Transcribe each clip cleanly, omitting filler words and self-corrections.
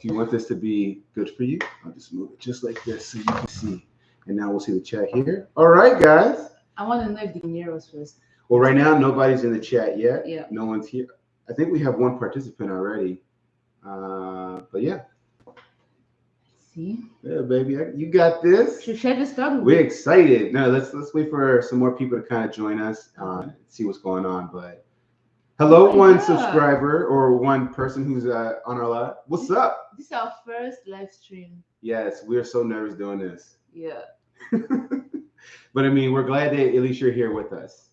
Do you want this to be good for you? I'll just move it just like this so you can see. And now we'll see the chat here. All right, guys. I want to know if they can hear us first. Well, right now, nobody's in the chat yet. Yeah. No one's here. I think we have one participant already. But yeah. See? Yeah, baby. You got this. Should I just start? We're excited. No, let's wait for some more people to kind of join us, see what's going on. But hello, one subscriber or one person who's on our live. What's up? This is our first live stream. Yes, we're so nervous doing this. Yeah. But I mean, we're glad that at least you're here with us.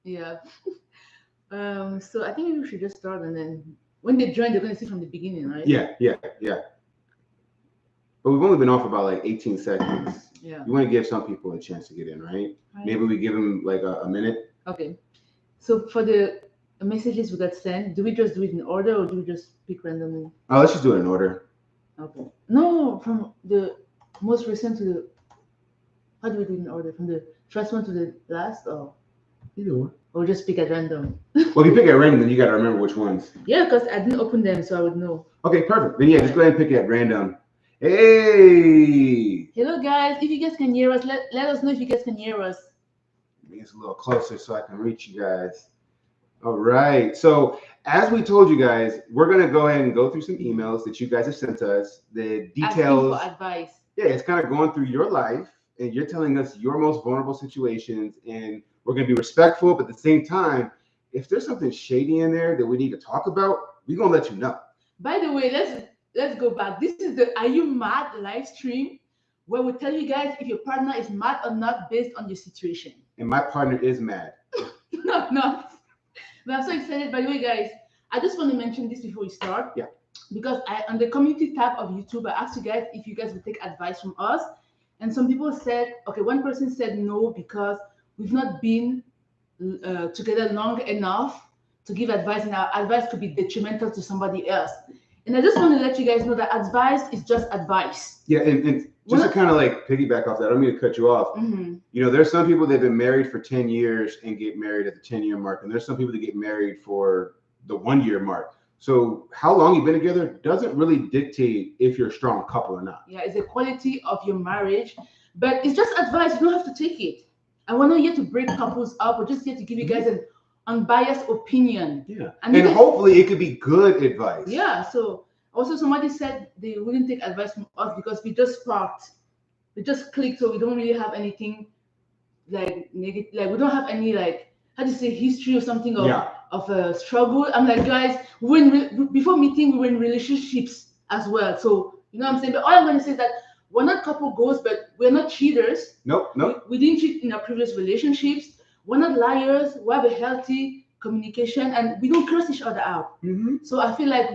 Yeah. So I think we should just start, and then when they join, they're going to see from the beginning, right? Yeah. But we've only been on for about like 18 seconds. Yeah. You want to give some people a chance to get in, right? Maybe we give them like a minute. Okay. So for the messages we got sent, do we just do it in order or do we just pick randomly? Oh, let's just do it in order. Okay. No, from the most recent to the. How do we do it in order? From the first one to the last, or Either one. Or just pick at random? Well, if you pick at random, then you got to remember which ones. Yeah, because I didn't open them, so I would know. Okay, perfect. Then yeah, just go ahead and pick at random. Hey! Hello, guys. If you guys can hear us, let us know if you guys can hear us. Bring us a little closer so I can reach you guys. All right. So as we told you guys, we're going to go ahead and go through some emails that you guys have sent to us. The details. Asking for advice. Yeah, it's kind of going through your life, and you're telling us your most vulnerable situations, and we're going to be respectful, but at the same time, if there's something shady in there that we need to talk about, we're going to let you know. By the way, let's go back. This is the Are You Mad live stream, where we tell you guys if your partner is mad or not based on your situation. And my partner is mad. No. But I'm so excited. By the way, guys, I just want to mention this before we start. Yeah. Because on the community tab of YouTube, I asked you guys if you guys would take advice from us. And some people said, okay, one person said no because we've not been together long enough to give advice, and our advice could be detrimental to somebody else. And I just want to let you guys know that advice is just advice. Yeah, and just to kind of like piggyback off that, I don't mean to cut you off. Mm-hmm. You know, there's some people that have been married for 10 years and get married at the 10-year mark. And there's some people that get married for the 1-year mark. So how long you've been together doesn't really dictate if you're a strong couple or not. Yeah, it's the quality of your marriage. But it's just advice. You don't have to take it. And we're not here to break couples up. We're just here to give you guys an unbiased opinion. Yeah. And hopefully it could be good advice. Yeah. So also somebody said they wouldn't take advice from us because we just sparked. We just clicked, so we don't really have anything like negative. Like we don't have any like, how do you say, history or something of a struggle. I'm like, guys, before meeting, we were in relationships as well. So you know what I'm saying? But all I'm going to say is that we're not couple goals, but we're not cheaters. Nope. We didn't cheat in our previous relationships. We're not liars. We have a healthy communication, and we don't curse each other out. Mm-hmm. So I feel like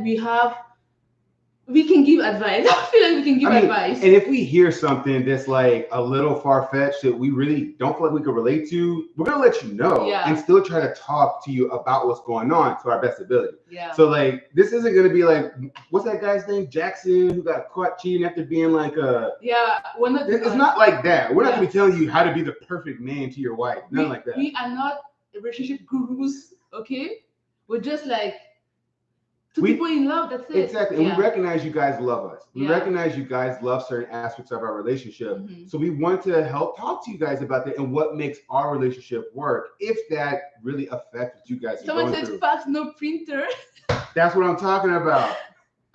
we can give advice. I feel like we can give advice. And if we hear something that's like a little far-fetched that we really don't feel like we can relate to, we're going to let you know and still try to talk to you about what's going on to our best ability. Yeah. So like, this isn't going to be like, what's that guy's name? Jackson, who got caught cheating after being like a... Yeah, we're not... It's not like that. We're not going to be telling you how to be the perfect man to your wife. Nothing like that. We are not relationship gurus, okay? We're just like... Two people in love, that's it. Exactly. And we recognize you guys love us. We recognize you guys love certain aspects of our relationship. Mm-hmm. So we want to help talk to you guys about that and what makes our relationship work, if that really affects what you guys are Someone going said through. fax, no printer. That's what I'm talking about.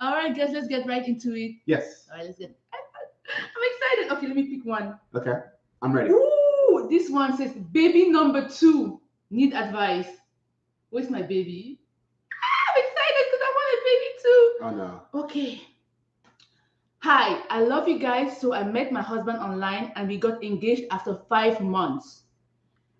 All right, guys, let's get right into it. Yes. All right, let's get... I'm excited. Okay, let me pick one. Okay, I'm ready. Ooh, this one says, baby number 2, need advice. Where's my baby? I'm excited because I want a baby too. Oh no. Okay. Hi, I love you guys. So I met my husband online and we got engaged after 5 months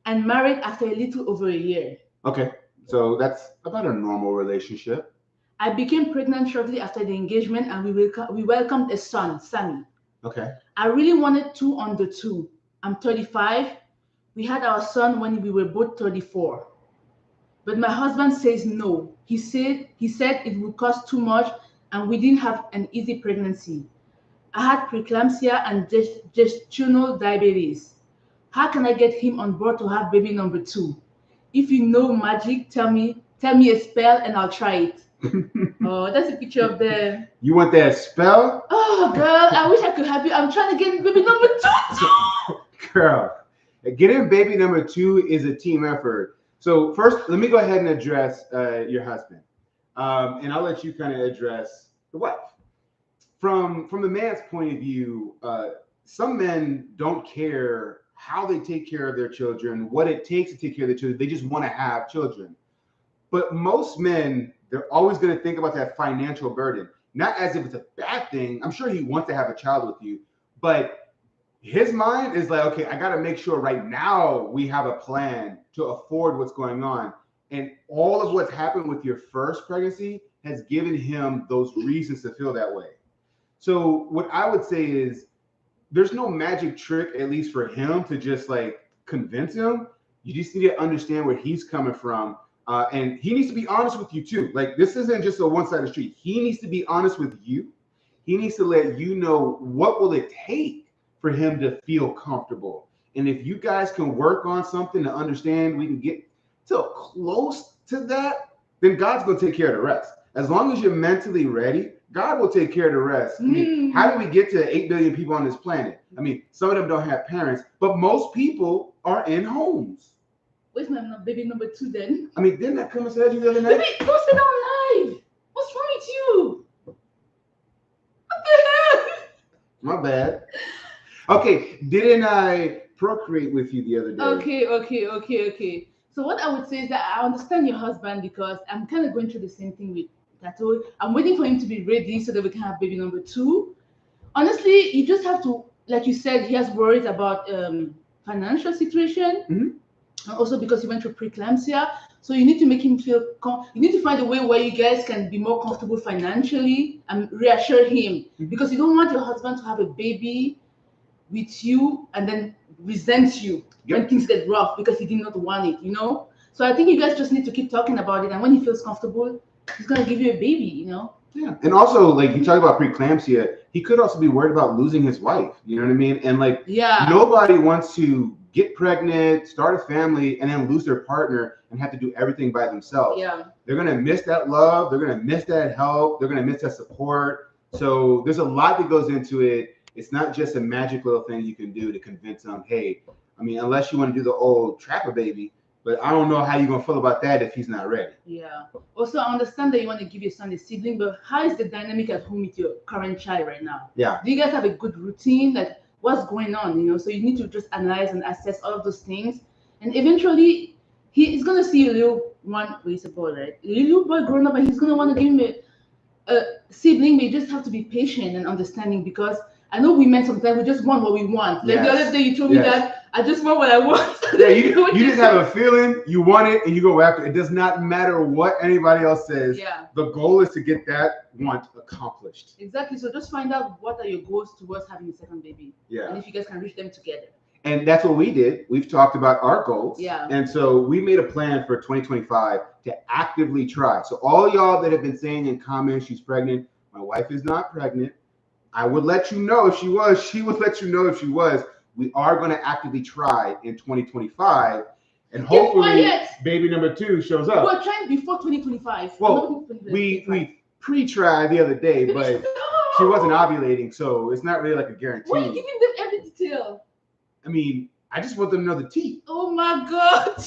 and married after a little over a year. Okay, so that's about a normal relationship. I became pregnant shortly after the engagement and we welcomed a son, Sammy. Okay. I really wanted 2 under 2. I'm 35. We had our son when we were both 34. But my husband says no. He said it would cost too much and we didn't have an easy pregnancy. I had preeclampsia and gestational diabetes. How can I get him on board to have baby number 2? If you know magic, tell me a spell and I'll try it. Oh, that's a picture of them. You want that spell? Oh, girl, I wish I could have you. I'm trying to get baby number 2. Girl, getting baby number 2 is a team effort. So first, let me go ahead and address your husband, and I'll let you kind of address the wife. From the man's point of view, some men don't care how they take care of their children, what it takes to take care of their children. They just want to have children. But most men, they're always going to think about that financial burden, not as if it's a bad thing. I'm sure he wants to have a child with you, but his mind is like, okay, I got to make sure right now we have a plan to afford what's going on. And all of what's happened with your first pregnancy has given him those reasons to feel that way. So what I would say is there's no magic trick, at least for him, to just like convince him. You just need to understand where he's coming from. And he needs to be honest with you too. Like, this isn't just a one-sided street. He needs to be honest with you. He needs to let you know what will it take for him to feel comfortable. And if you guys can work on something to understand, we can get so close to that, then God's going to take care of the rest. As long as you're mentally ready, God will take care of the rest. I mean, how do we get to 8 billion people on this planet? I mean, some of them don't have parents, but most people are in homes. Where's my baby number 2 then? I mean, didn't that come and say you the other night? Baby, don't say that on live. What's wrong with you? What the hell? My bad. Okay, didn't I procreate with you the other day? Okay. So what I would say is that I understand your husband because I'm kind of going through the same thing with Tato. I'm waiting for him to be ready so that we can have baby number 2. Honestly, you just have to, like you said, he has worries about financial situation. Mm-hmm. Also because he went through preeclampsia, so you need to make him feel you need to find a way where you guys can be more comfortable financially and reassure him, because you don't want your husband to have a baby with you and then resent you when things get rough because he did not want it, you know. So I think you guys just need to keep talking about it, and when he feels comfortable, he's gonna give you a baby, you know. Yeah, and also, like, you talk about preeclampsia, he could also be worried about losing his wife, you know what I mean? And like, nobody wants to get pregnant, start a family, and then lose their partner and have to do everything by themselves. Yeah, they're gonna miss that love, they're gonna miss that help, they're gonna miss that support. So there's a lot that goes into it. It's not just a magic little thing you can do to convince them, hey, I mean, unless you want to do the old trap a baby, but I don't know how you're gonna feel about that if he's not ready. Yeah. Also, I understand that you want to give your son a sibling, but how is the dynamic at home with your current child right now? Yeah. Do you guys have a good routine? Like, what's going on? You know, so you need to just analyze and assess all of those things, and eventually, he is gonna see a little one. He's a boy, right? A little boy growing up, and he's gonna want to give him a sibling. But you just have to be patient and understanding, because I know women sometimes we just want what we want. Like the other day, you told me that I just want what I want. Yeah, you just have a feeling, you want it, and you go after it. It does not matter what anybody else says. Yeah. The goal is to get that want accomplished. Exactly. So just find out what are your goals towards having a second baby. Yeah. And if you guys can reach them together. And that's what we did. We've talked about our goals. Yeah. And so we made a plan for 2025 to actively try. So all y'all that have been saying in comments, she's pregnant. My wife is not pregnant. I would let you know if she was. She would let you know if she was. We are going to actively try in 2025, and hopefully baby number 2 shows up. We're trying before 2025. Well, we pre-tried the other day, but she wasn't ovulating, so it's not really like a guarantee. Why are you giving them every detail? I mean, I just want them to know the tea. Oh my God.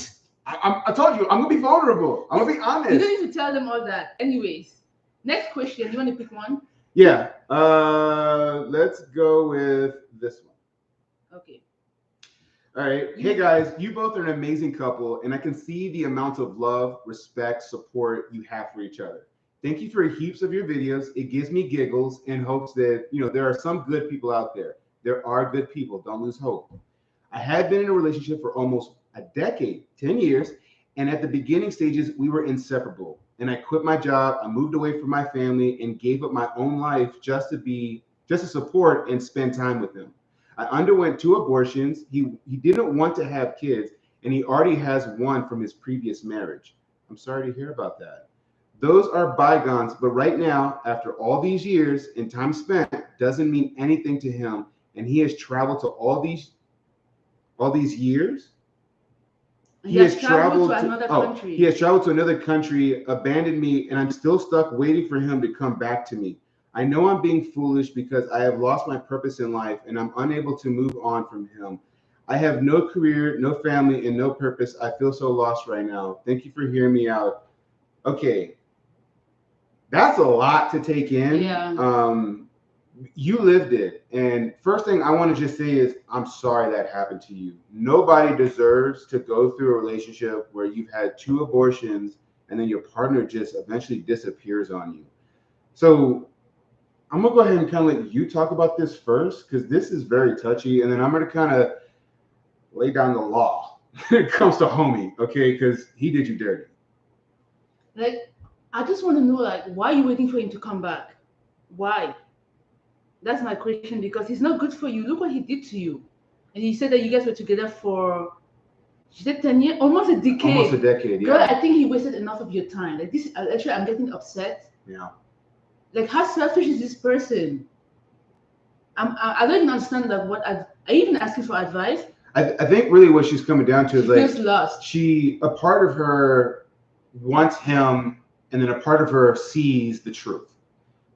I told you, I'm going to be vulnerable. I'm going to be honest. You don't need to tell them all that. Anyways, next question. You want to pick one? Yeah. Let's go with this one. Okay. All right. Hey guys, you both are an amazing couple, and I can see the amount of love, respect, support you have for each other. Thank you for heaps of your videos. It gives me giggles in hopes that, you know, there are some good people out there. There are good people. Don't lose hope. I had been in a relationship for almost a decade, 10 years, and at the beginning stages, we were inseparable. And I quit my job. I moved away from my family and gave up my own life just to support and spend time with him. I underwent 2 abortions. He didn't want to have kids, and he already has one from his previous marriage. I'm sorry to hear about that. Those are bygones, but right now, after all these years and time spent, doesn't mean anything to him, and he has traveled to all these years. He has traveled to another country. He has traveled to another country, abandoned me, and I'm still stuck waiting for him to come back to me. I know I'm being foolish because I have lost my purpose in life and I'm unable to move on from him. I have no career, no family, and no purpose. I feel so lost right now. Thank you for hearing me out. Okay, that's a lot to take in. Yeah. You lived it. And first thing I want to just say is I'm sorry that happened to you. Nobody deserves to go through a relationship where you've had 2 abortions and then your partner just eventually disappears on you. So I'm gonna go ahead and kind of let you talk about this first because this is very touchy, and then I'm gonna kind of lay down the law when it comes to homie, okay? Because he did you dirty. Like, I just want to know, like, why are you waiting for him to come back? Why? That's my question, because he's not good for you. Look what he did to you. And he said that you guys were together for, she said 10 years, almost a decade. Almost a decade, yeah. Girl, I think he wasted enough of your time. Like, this, actually, I'm getting upset. Yeah. Like, how selfish is this person? I don't even understand that. Are you even asking for advice? I think really what she's coming down to is like feels lost. A part of her wants him, and then a part of her sees the truth.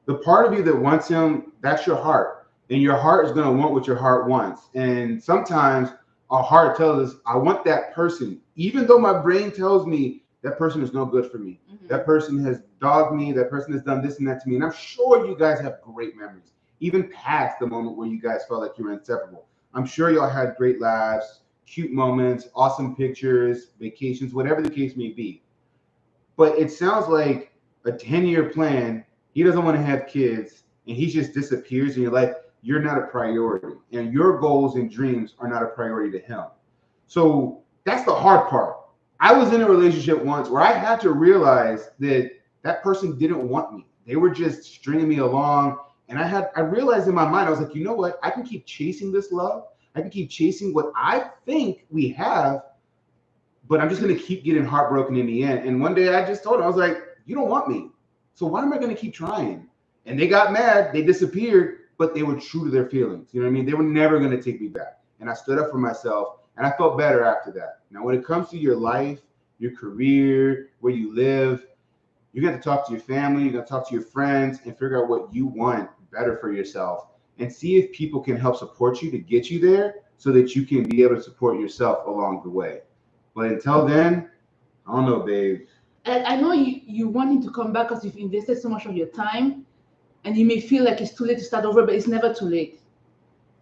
The part of you that wants him, that's your heart, and your heart is going to want what your heart wants. And sometimes our heart tells us, I want that person, even though my brain tells me that person is no good for me. Mm-hmm. That person has dogged me. That person has done this and that to me. And I'm sure you guys have great memories, even past the moment where you guys felt like you were inseparable. I'm sure y'all had great laughs, cute moments, awesome pictures, vacations, whatever the case may be. But it sounds like a 10-year plan. He doesn't want to have kids, and he just disappears in your life. You're not a priority, and your goals and dreams are not a priority to him. So that's the hard part. I was in a relationship once where I had to realize that that person didn't want me. They were just stringing me along. And I realized in my mind, I was like, you know what? I can keep chasing this love. I can keep chasing what I think we have, but I'm just going to keep getting heartbroken in the end. And one day I just told him, I was like, you don't want me. So why am I going to keep trying? And they got mad. They disappeared, but they were true to their feelings. You know what I mean? They were never going to take me back. And I stood up for myself, and I felt better after that. Now, when it comes to your life, your career, where you live, you got to talk to your family, you got to talk to your friends and figure out what you want better for yourself and see if people can help support you to get you there so that you can be able to support yourself along the way. But until then, I don't know, babe. And I know you want him to come back because you've invested so much of your time, and you may feel like it's too late to start over, but it's never too late.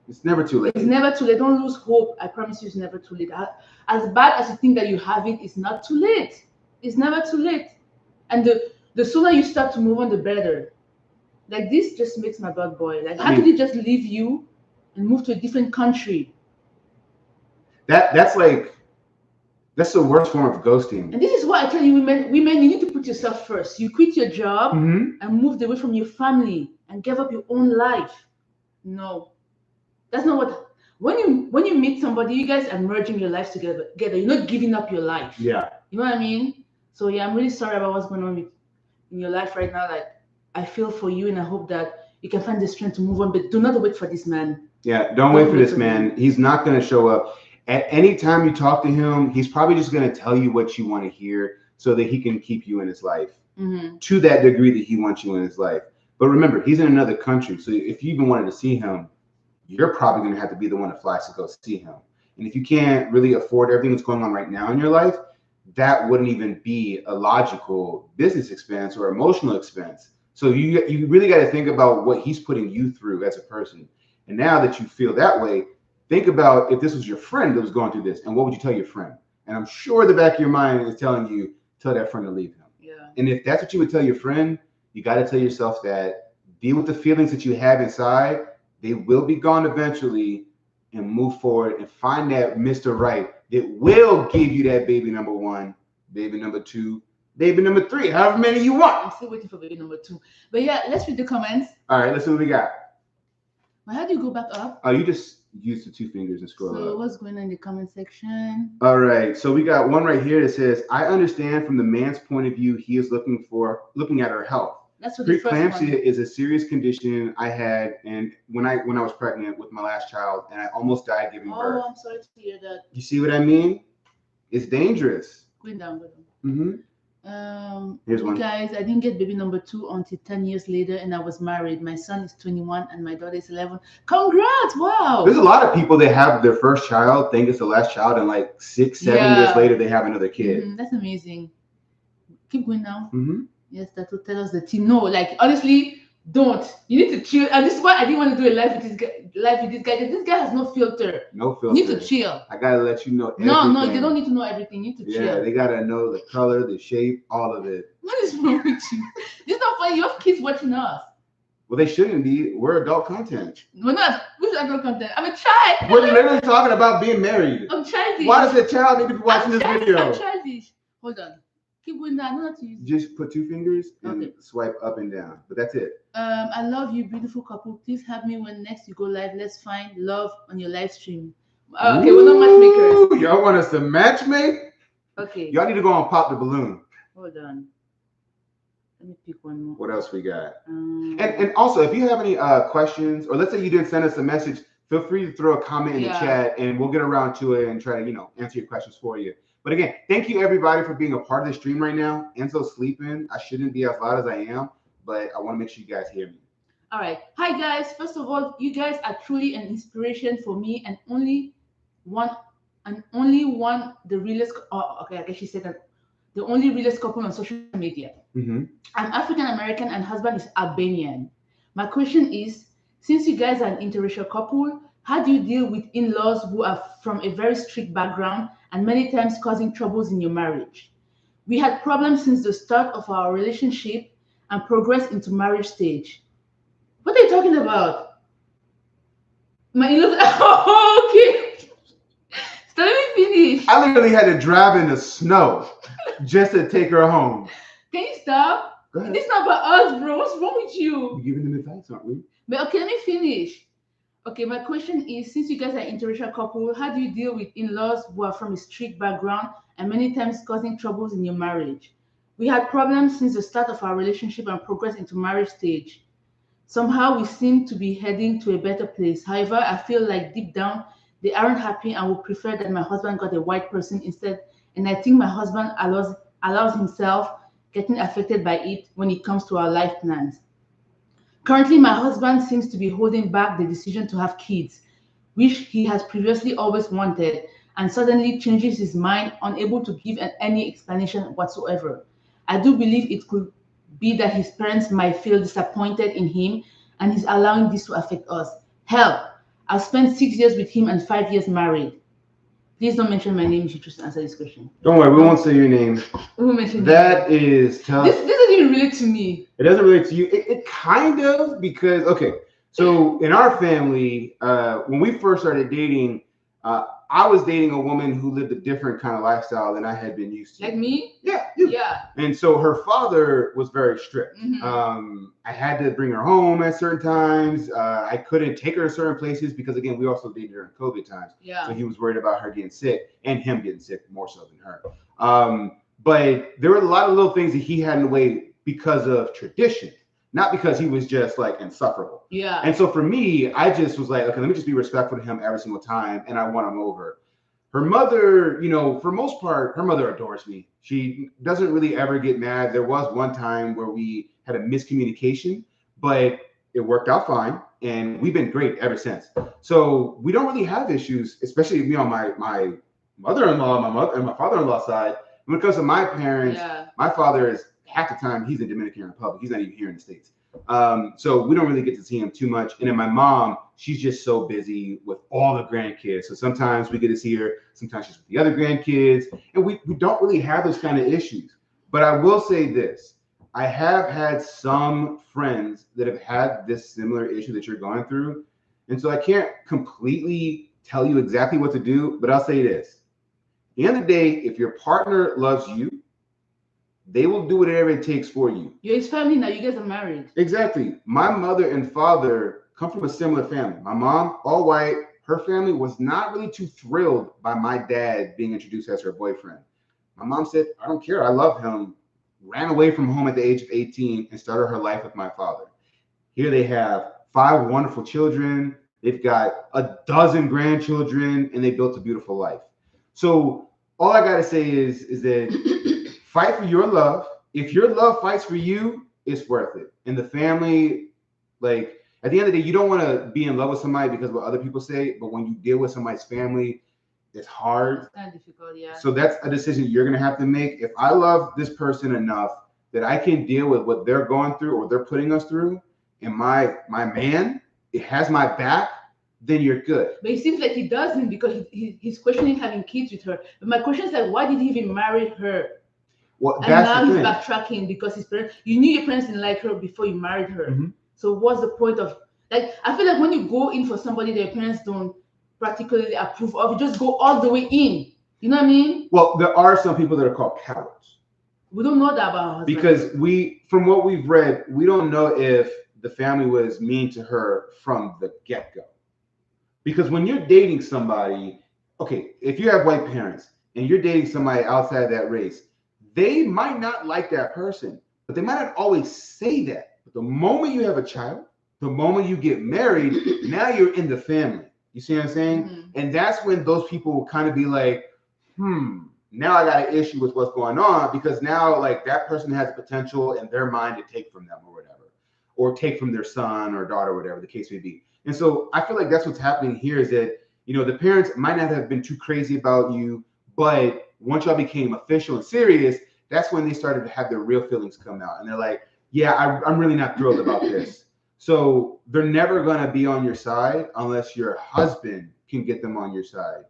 It's never too late. It's never too late. Don't lose hope. I promise you, it's never too late. As bad as you think that you have it, it's not too late. It's never too late. And the sooner you start to move on, the better. Like, this just makes my blood boil. Like, how could he just leave you and move to a different country? That's the worst form of ghosting. And this is why I tell you, women, you need to put yourself first. You quit your job and moved away from your family and gave up your own life. No, that's not what. When you meet somebody, you guys are merging your lives together. You're not giving up your life. Yeah. You know what I mean? So yeah, I'm really sorry about what's going on in your life right now. Like, I feel for you, and I hope that you can find the strength to move on. But do not wait for this man. Yeah, don't wait for this man. He's not going to show up. At any time you talk to him, he's probably just going to tell you what you want to hear so that he can keep you in his life to that degree that he wants you in his life. But remember, he's in another country. So if you even wanted to see him, you're probably going to have to be the one that flies to go see him. And if you can't really afford everything that's going on right now in your life, that wouldn't even be a logical business expense or emotional expense. So you really got to think about what he's putting you through as a person. And now that you feel that way, think about if this was your friend that was going through this, and what would you tell your friend? And I'm sure the back of your mind is telling you, tell that friend to leave him. Yeah. And if that's what you would tell your friend, you got to tell yourself that deal with the feelings that you have inside. They will be gone eventually, and move forward and find that Mr. Right that will give you that baby number 1, baby number 2, baby number 3, however many you want. I'm still waiting for baby number 2. But yeah, let's read the comments. All right, let's see what we got. Well, how do you go back up? Oh, you just use the 2 fingers and scroll up. So what's going on in the comment section? All right, so we got one right here that says, I understand from the man's point of view, he is looking at her health. That's what the first one. Preeclampsia is a serious condition I had, and when I was pregnant with my last child, and I almost died giving birth. Oh, I'm sorry to hear that. You see what I mean? It's dangerous. Going down. Here's you one. guys, I didn't get baby number 2 until 10 years later, and I was married. My son is 21 and my daughter is 11. Congrats! Wow. There's a lot of people that have their first child, think it's the last child, and like 6, 7 years later they have another kid. That's amazing. Keep going now. Mm-hmm. Yes, that will tell us the team. No, like honestly, don't. You need to chill. And this is why I didn't want to do a live with this guy. This guy has no filter. No filter. You need to chill. I gotta let you know everything. No, they don't need to know everything. You need to chill. Yeah, they gotta know the color, the shape, all of it. What is wrong with you? This is not funny. You have kids watching us. Well, they shouldn't be. We're adult content. We're not. We're adult content. I'm a child. We're literally talking about being married. I'm childish. Why does a child need to be watching this video? I'm childish. Hold on. Keep going down. I know how to use. Just put 2 fingers and swipe up and down. But that's it. I love you, beautiful couple. Please have me when next you go live. Let's find love on your live stream. Okay, we're not matchmakers. Y'all want us to matchmake? Okay. Y'all need to go and pop the balloon. Hold on. Let me pick one more. What else we got? And also, if you have any questions, or let's say you didn't send us a message, feel free to throw a comment in the chat, and we'll get around to it and try to, answer your questions for you. But again, thank you everybody for being a part of the stream right now. Enzo's sleeping. I shouldn't be as loud as I am, but I want to make sure you guys hear me. All right. Hi guys. First of all, you guys are truly an inspiration for me, and only one, the realest. Oh, okay. I guess she said that the only realest couple on social media. Mm-hmm. I'm African American and husband is Albanian. My question is, since you guys are an interracial couple, how do you deal with in-laws who are from a very strict background and many times causing troubles in your marriage? We had problems since the start of our relationship and progressed into marriage stage. What are you talking about? My in-laws. Oh, okay. Let me finish. I literally had to drive in the snow just to take her home. Can you stop? Go ahead. This is not about us, bro. What's wrong with you? We're giving them advice, aren't we? But okay, let me finish. Okay, my question is, since you guys are an interracial couple, how do you deal with in-laws who are from a strict background and many times causing troubles in your marriage? We had problems since the start of our relationship and progressed into marriage stage. Somehow we seem to be heading to a better place. However, I feel like deep down, they aren't happy and would prefer that my husband got a white person instead. And I think my husband allows himself getting affected by it when it comes to our life plans. Currently, my husband seems to be holding back the decision to have kids, which he has previously always wanted, and suddenly changes his mind, unable to give any explanation whatsoever. I do believe it could be that his parents might feel disappointed in him, and he's allowing this to affect us. Help! I've spent 6 years with him and 5 years married. Please don't mention my name if you choose to answer this question. Don't worry, we won't say your name. We won't mention that is tough. This doesn't even relate to me. It doesn't relate to you. It kind of, because, okay, so in our family, when we first started dating, I was dating a woman who lived a different kind of lifestyle than I had been used to. Like me? Yeah, you. Yeah. And so her father was very strict. Mm-hmm. I had to bring her home at certain times. I couldn't take her to certain places because, again, we also dated during COVID times. Yeah. So he was worried about her getting sick and him getting sick more so than her. But there were a lot of little things that he had in the way because of tradition, not because he was just like insufferable. Yeah. And so for me, I just was like, okay, let me just be respectful to him every single time, and I won him over. Her mother, for most part, her mother adores me. She doesn't really ever get mad. There was one time where we had a miscommunication, but it worked out fine, and we've been great ever since. So we don't really have issues, especially me on my mother-in-law, my mother and my father-in-law side. When it comes to my parents, my father is half the time he's in Dominican Republic. He's not even here in the States. So we don't really get to see him too much. And then my mom, she's just so busy with all the grandkids. So sometimes we get to see her, sometimes she's with the other grandkids, and we don't really have those kind of issues. But I will say this, I have had some friends that have had this similar issue that you're going through. And so I can't completely tell you exactly what to do, but I'll say this. At the end of the day, if your partner loves you, they will do whatever it takes for you. You're his family now. You guys are married. Exactly. My mother and father come from a similar family. My mom, all white. Her family was not really too thrilled by my dad being introduced as her boyfriend. My mom said, I don't care. I love him. Ran away from home at the age of 18 and started her life with my father. Here they have 5 wonderful children. They've got a dozen grandchildren, and they built a beautiful life. So all I gotta say is that fight for your love. If your love fights for you, it's worth it. And the family, like at the end of the day, you don't want to be in love with somebody because of what other people say. But when you deal with somebody's family, it's hard. It's kind of difficult, yeah. So that's a decision you're gonna have to make. If I love this person enough that I can deal with what they're going through or they're putting us through, and my man, it has my back, then you're good. But it seems like he doesn't because he's questioning having kids with her. But my question is like, why did he even marry her? Well, And that's now the he's thing. backtracking because his parents, you knew your parents didn't like her before you married her. Mhm. So what's the point of, like, I feel like when you go in for somebody that your parents don't particularly approve of, you just go all the way in. You know what I mean? Well, there are some people that are called cowards. We don't know that about her husband. Because from what we've read, we don't know if the family was mean to her from the get-go. Because when you're dating somebody, okay, if you have white parents and you're dating somebody outside that race, they might not like that person, but they might not always say that. But the moment you have a child, the moment you get married, now you're in the family. You see what I'm saying? Mhm. And that's when those people will kind of be like, now I got an issue with what's going on because now like that person has potential in their mind to take from them or whatever, or take from their son or daughter, whatever the case may be. And so I feel like that's what's happening here is that, the parents might not have been too crazy about you, but once y'all became official and serious, that's when they started to have their real feelings come out. And they're like, yeah, I'm really not thrilled about this. So they're never going to be on your side unless your husband can get them on your side.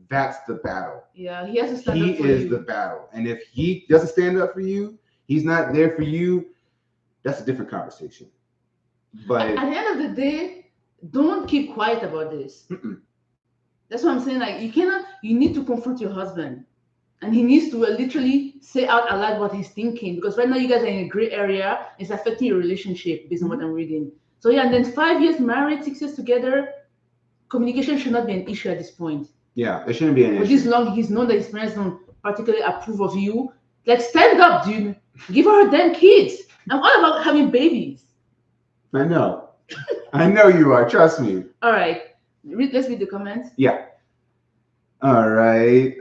That's the battle. Yeah, he has to stand He up for is you. the battle. And if he doesn't stand up for you, he's not there for you, that's a different conversation. But at the end of the day, don't keep quiet about this. That's what I'm saying. Like you need to confront your husband. And he needs to literally say out aloud what he's thinking. Because right now you guys are in a gray area. It's affecting your relationship based on what I'm reading. So yeah, and then 5 years married, 6 years together, communication should not be an issue at this point. Yeah, it shouldn't be an For issue. this long, he's known that his parents don't particularly approve of you. Like, stand up, dude. Give her damn kids. I'm all about having babies. I know. I know you are. Trust me. All right. Let's read the comments. Yeah. All right.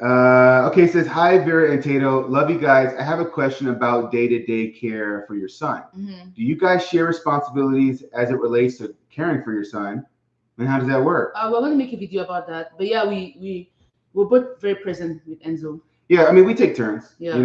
Okay, it says, hi, Vera and Tato. Love you guys. I have a question about day-to-day care for your son. Mm-hmm. Do you guys share responsibilities as it relates to caring for your son? And how does that work? We're going to make a video about that. But yeah, we're both very present with Enzo. Yeah, I mean, we take turns. Yeah.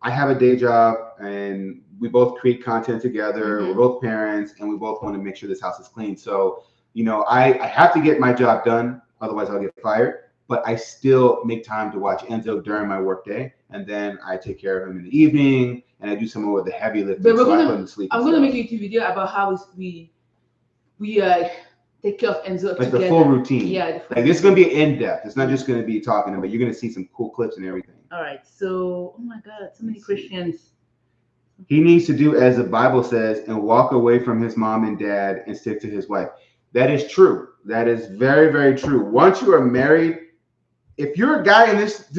I have a day job and we both create content together. We're both parents and we both want to make sure this house is clean. So, I have to get my job done. Otherwise, I'll get fired. But I still make time to watch Enzo during my work day. And then I take care of him in the evening and I do some more of the heavy lifting. But I put him to sleep. I'm going to make a YouTube video about how we take care of Enzo like together. The full routine. Yeah. Like this is going to be in-depth. It's not just going to be talking about. You're going to see some cool clips and everything. All right. So, oh my God, so many Christians. He needs to do as the Bible says and walk away from his mom and dad and stick to his wife. That is true. That is very, very true. Once you are married, if you're a guy in this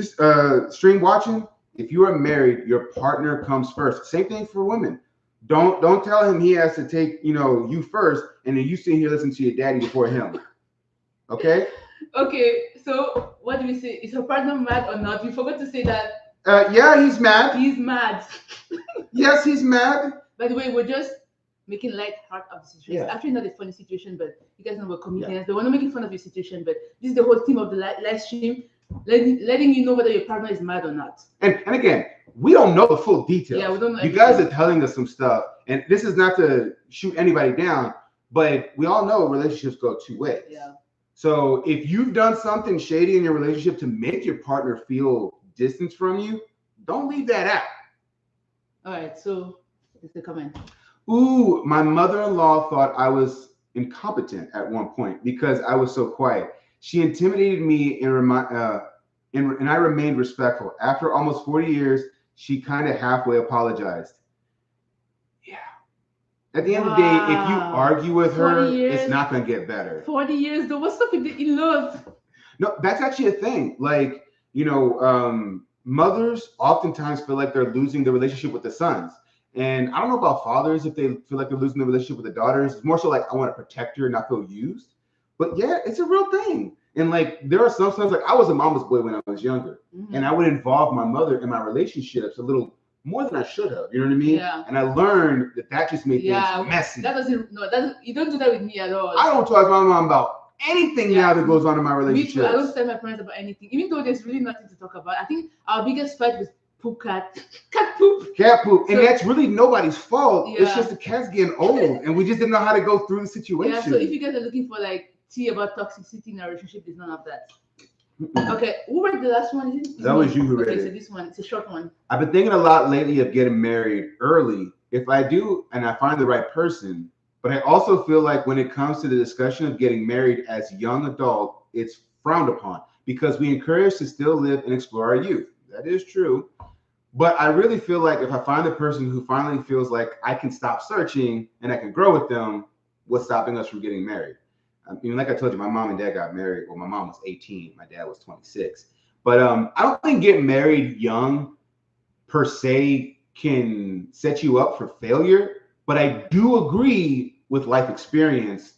stream watching, if you are married, your partner comes first. Same thing for women. Don't tell him he has to take you first, and then you sit here listening to your daddy before him. Okay. Okay. So what do we say? Is her partner mad or not? We forgot to say that. Yeah, he's mad. He's mad. Yes, he's mad. By the way, we're just making light heart of the situation. Yeah. Actually, not a funny situation, but you guys know we're comedians. But we're not making fun of your situation. But this is the whole theme of the live stream, letting you know whether your partner is mad or not. And again, we don't know the full details. Yeah, we don't know. You guys are telling us some stuff, and this is not to shoot anybody down, but we all know relationships go two ways. Yeah. So if you've done something shady in your relationship to make your partner feel distance from you, don't leave that out. All right. So it's the comment. Ooh, my mother-in-law thought I was incompetent at one point because I was so quiet. She intimidated me and I remained respectful. After almost 40 years, she kind of halfway apologized. Yeah. At the end of the day, if you argue with her, it's not going to get better. 40 years, though. What's up with the in-laws? No, that's actually a thing. Like, mothers oftentimes feel like they're losing the relationship with the sons. And I don't know about fathers if they feel like they're losing the relationship with the daughters. It's more so like, I want to protect her and not feel used. But yeah, it's a real thing. And like there are sometimes like I was a mama's boy when I was younger, and I would involve my mother in my relationships a little more than I should have. You know what I mean? Yeah. And I learned that just made things messy. That doesn't. No, that you don't do that with me at all. I don't talk to my mom about anything now that goes on in my relationship. Me too. I don't tell my parents about anything, even though there's really nothing to talk about. I think our biggest fight was poop cat poop. Cat poop. And that's really nobody's fault. Yeah. It's just the cat's getting old and we just didn't know how to go through the situation. Yeah, so if you guys are looking for like tea about toxicity in a relationship, there's none of that. Okay, who read the last one? That was you who read it. Okay, so this one, it's a short one. I've been thinking a lot lately of getting married early. If I do and I find the right person, but I also feel like when it comes to the discussion of getting married as a young adult, it's frowned upon because we encourage to still live and explore our youth. That is true. But I really feel like if I find the person who finally feels like I can stop searching and I can grow with them, what's stopping us from getting married? Like I told you, my mom and dad got married. Well, my mom was 18. My dad was 26. But I don't think getting married young per se can set you up for failure. But I do agree with life experience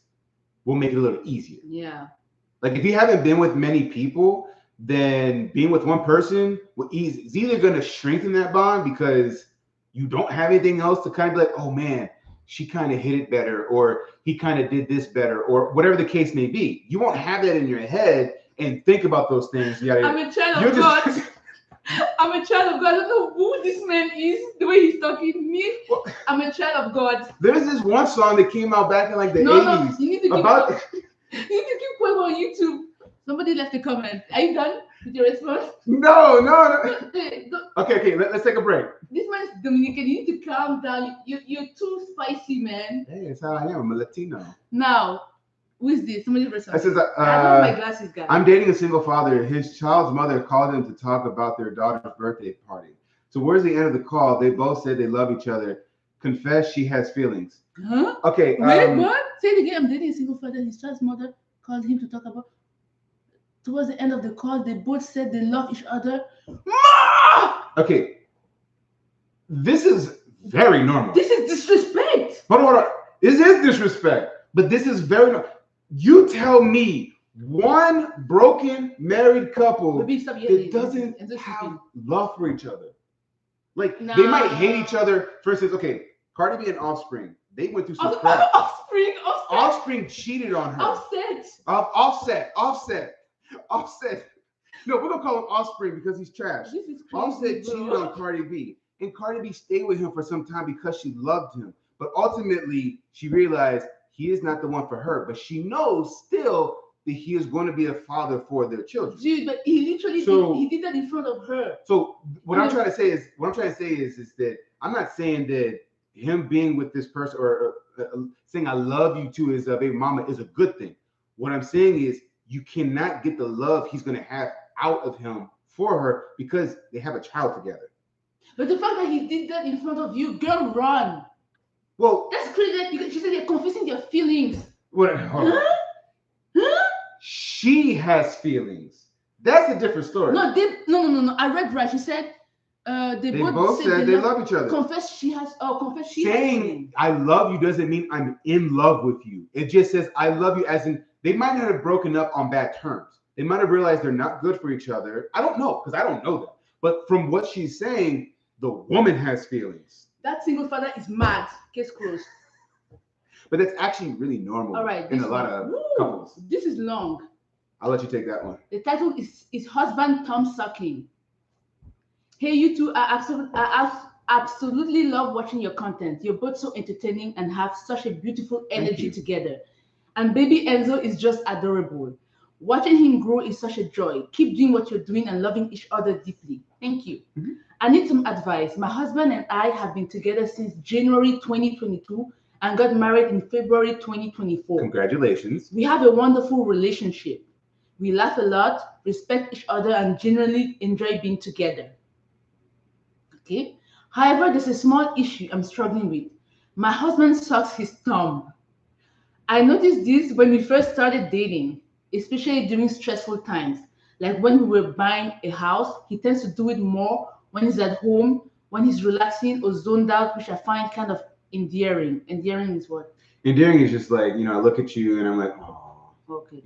will make it a little easier. Yeah. Like if you haven't been with many people, then being with one person will it's either going to strengthen that bond because you don't have anything else to kind of be like, oh man, she kind of hit it better, or he kind of did this better, or whatever the case may be. You won't have that in your head and think about those things. I'm a child of God. I'm a child of God. I don't know who this man is, the way he's talking. Me, I'm a child of God. There's this one song that came out back in like the 80s. No, you need to keep quiet on YouTube. Somebody left a comment. Are you done with your response? No. Okay, let's take a break. This man is Dominican. You need to calm down. You're too spicy, man. Hey, that's how I am. I'm a Latino. Now, who is this? Somebody response. I says, I have my glasses, guys. I'm dating a single father. His child's mother called him to talk about their daughter's birthday party. So where's the end of the call? They both said they love each other. Confess she has feelings. Huh? Okay. Wait, what? Say it again. I'm dating a single father. His child's mother called him to talk about. Towards the end of the call, they both said they love each other. Okay. This is very normal. This is disrespect. Hold on. This is disrespect, but this is very normal. You tell me one broken married couple that doesn't have love for each other. Like they might hate each other. For instance, okay, Cardi B and Offspring, they went through some crap. Offspring cheated on her. Offset. No, we're gonna call him Offspring because he's trash. Offset cheated on Cardi B, and Cardi B stayed with him for some time because she loved him. But ultimately, she realized he is not the one for her. But she knows still that he is going to be a father for their children. Dude, but he literally he did that in front of her. So what I'm trying to say is that I'm not saying that him being with this person or saying I love you to his baby mama is a good thing. What I'm saying is you cannot get the love he's going to have out of him for her because they have a child together. But the fact that he did that in front of you, girl, run. Well, that's crazy because she said they're confessing their feelings. What? Huh? She has feelings. That's a different story. No. I read right. She said they both said they love each other. Confess she has saying I love you doesn't mean I'm in love with you. It just says I love you as in they might not have broken up on bad terms. They might have realized they're not good for each other. I don't know because I don't know that. But from what she's saying, the woman has feelings. That single father is mad. Case closed. But that's actually really normal. All right, in a lot of couples. This is long. I'll let you take that one. The title is Husband Thumb Sucking. Hey, you two, I absolutely love watching your content. You're both so entertaining and have such a beautiful energy together. And baby Enzo is just adorable. Watching him grow is such a joy. Keep doing what you're doing and loving each other deeply. Thank you. Mm-hmm. I need some advice. My husband and I have been together since January 2022 and got married in February 2024. Congratulations. We have a wonderful relationship. We laugh a lot, respect each other, and generally enjoy being together. Okay. However, there's a small issue I'm struggling with. My husband sucks his thumb. I noticed this when we first started dating, especially during stressful times. Like when we were buying a house, he tends to do it more when he's at home, when he's relaxing or zoned out, which I find kind of endearing. Endearing is what? Endearing is just like, I look at you and I'm like, oh, okay.